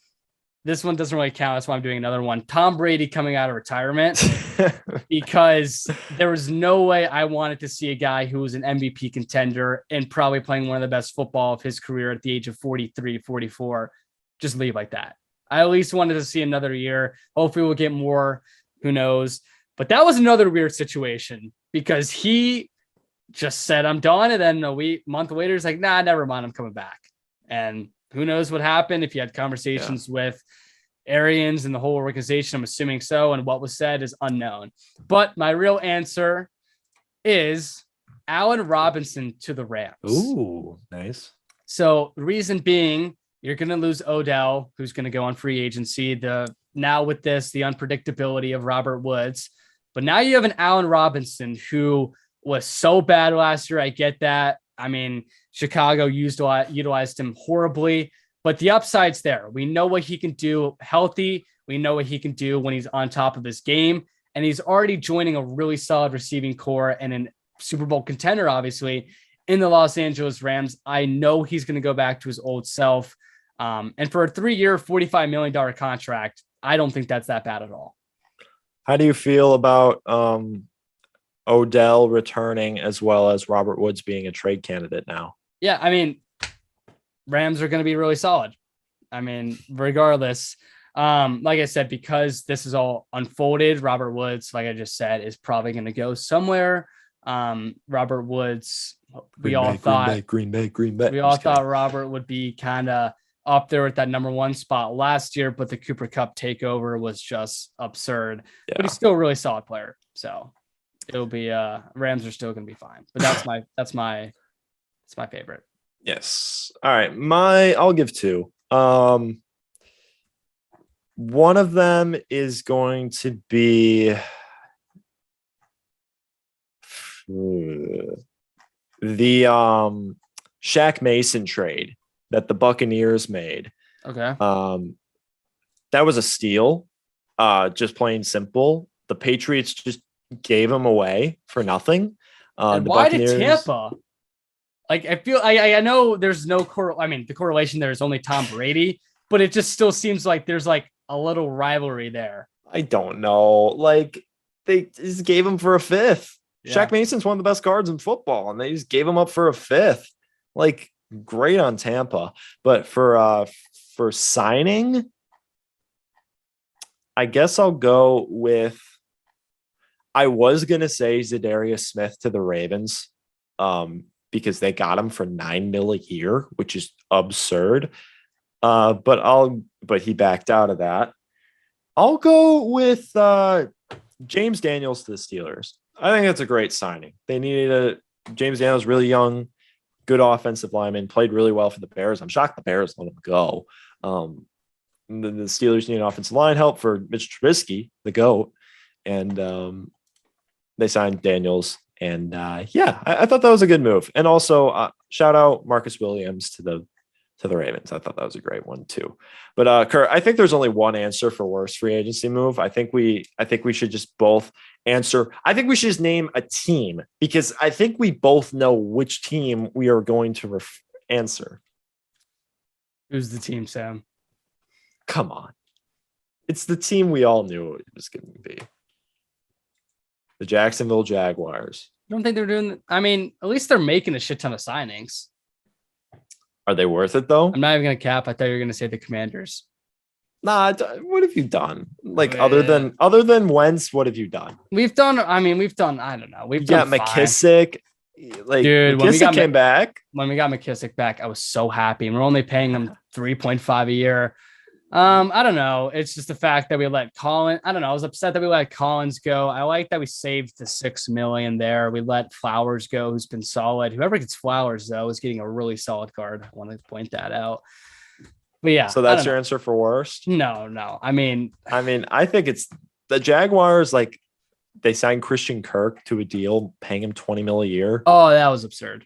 this one doesn't really count. That's why I'm doing another one. Tom Brady coming out of retirement, because there was no way I wanted to see a guy who was an MVP contender and probably playing one of the best football of his career at the age of 43, 44, just leave like that. I at least wanted to see another year. Hopefully we'll get more. Who knows? But that was another weird situation, because he just said, I'm done. And then a month later, he's like, nah, never mind. I'm coming back. And who knows what happened, if you had conversations with Arians and the whole organization. I'm assuming so. And what was said is unknown. But my real answer is Allen Robinson to the Rams. Ooh, nice. So the reason being, you're going to lose Odell, who's going to go on free agency. Now with this, the unpredictability of Robert Woods. But now you have an Allen Robinson who was so bad last year. I get that. I mean, Chicago utilized him horribly, but the upside's there. We know what he can do healthy. We know what he can do when he's on top of his game. And he's already joining a really solid receiving core and a Super Bowl contender, obviously, in the Los Angeles Rams. I know he's going to go back to his old self. And for a 3-year, $45 million contract, I don't think that's that bad at all. How do you feel about Odell returning, as well as Robert Woods being a trade candidate now? Yeah, I mean, Rams are going to be really solid. I mean, regardless, like I said, because this is all unfolded, Robert Woods, like I just said, is probably going to go somewhere. Robert Woods, we all thought Green Bay. We all thought Robert would be kind of up there with that number 1 spot last year, but the Cooper Kupp takeover was just absurd. Yeah. But he's still a really solid player. So it'll be Rams are still going to be fine. But that's my favorite. Yes. All right. I'll give 2. One of them is going to be the Shaq Mason trade that the Buccaneers made. Okay. That was a steal. Just plain simple. The Patriots just gave him away for nothing. And why did Tampa? Like, I feel I know there's no the correlation there is only Tom Brady, but it just still seems like there's like a little rivalry there. I don't know. Like, they just gave him for a 5th. Yeah. Shaq Mason's one of the best guards in football, and they just gave him up for a 5th. Like, great on Tampa. But for signing, I guess I'll go with, I was going to say Zadarius Smith to the Ravens, because they got him for $9 million a year, which is absurd. But he backed out of that. I'll go with James Daniels to the Steelers. I think that's a great signing. They needed James Daniels, really young, good offensive lineman, played really well for the Bears. I'm shocked the Bears let him go. The Steelers need an offensive line help for Mitch Trubisky, the GOAT, and they signed Daniels. And I thought that was a good move. And also shout out Marcus Williams to the Ravens. I thought that was a great one too. But Kurt, I think there's only one answer for worst free agency move. I think we should just both answer. I think we should just name a team, because I think we both know which team we are going to answer. Who's the team, Sam? Come on. It's the team we all knew it was going to be. The Jacksonville Jaguars. I don't think they're doing. I mean, at least they're making a shit ton of signings. Are they worth it though? I'm not even gonna cap. I thought you were gonna say the Commanders. Nah, what have you done? Like other than Wentz, what have you done? We've done. I don't know. We've done McKissick. Like, dude, McKissick came back. When we got McKissick back, I was so happy. And we're only paying him 3.5 a year. I don't know. It's just the fact that we let Collins. I don't know. I was upset that we let Collins go. I like that we saved the $6 million there. We let Flowers go, who's been solid. Whoever gets Flowers though is getting a really solid guard. I want to point that out. But yeah. So that's your answer for worst? No. I mean, I think it's the Jaguars. Like they signed Christian Kirk to a deal, paying him $20 million a year. Oh, that was absurd.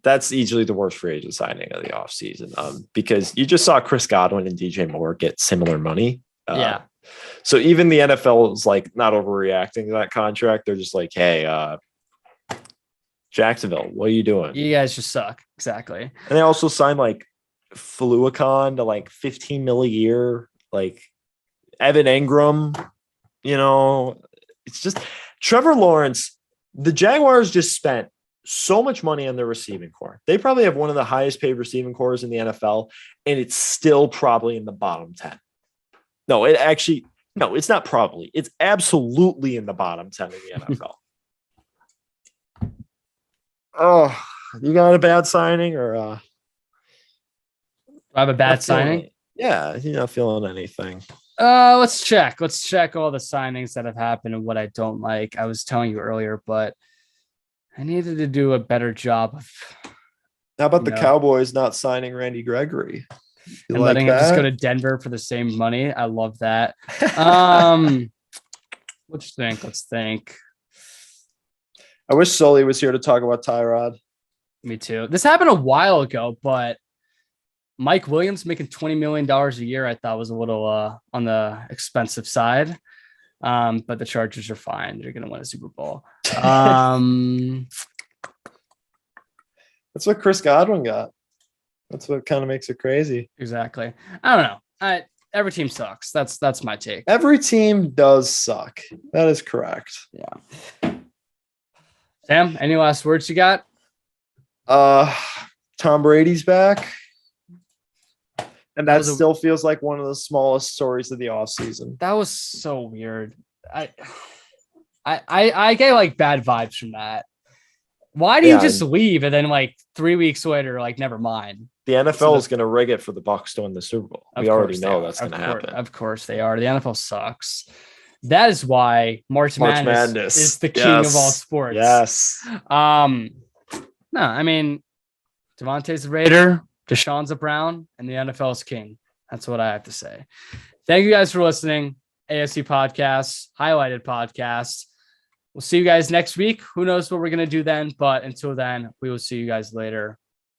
That's easily the worst free agent signing of the offseason because you just saw Chris Godwin and DJ Moore get similar money. Yeah. So even the NFL is like not overreacting to that contract. They're just like, hey, Jacksonville, what are you doing? You guys just suck. Exactly. And they also signed like Fluicon to like $15 million a year, like Evan Ingram. It's just Trevor Lawrence. The Jaguars just spent so much money on their receiving core. They probably have one of the highest paid receiving cores in the NFL, and it's still probably in the bottom 10. No, it's not probably. It's absolutely in the bottom 10 in the NFL. Oh, you got a bad signing or I have a bad signing? Yeah, you're not feeling anything. Let's check. Let's check all the signings that have happened and what I don't like. I was telling you earlier, but I needed to do a better job of. How about the Cowboys not signing Randy Gregory? And letting him just go to Denver for the same money. I love that. Let's think. I wish Sully was here to talk about Tyrod. Me too. This happened a while ago, but Mike Williams making $20 million a year, I thought was a little on the expensive side. But the Chargers are fine. They're going to win a Super Bowl. That's what Chris Godwin got. That's what kind of makes it crazy. Exactly. I don't know. Every team sucks. That's my take. Every team does suck. That is correct. Yeah. Sam, any last words you got? Tom Brady's back. And that still feels like one of the smallest stories of the offseason. That was so weird. I get like bad vibes from that. Why do you just leave and then like 3 weeks later, like never mind? The NFL is going to rig it for the Bucs to win the Super Bowl. We already know that's going to happen. Of course they are. The NFL sucks. That is why March Madness is the king of all sports. Yes. No, I mean, Davante's a Raider, Deshaun's a Brown, and the NFL's king. That's what I have to say. Thank you guys for listening. AFC Podcasts, Highlighted Podcasts. We'll see you guys next week. Who knows what we're going to do then, but until then, we will see you guys later.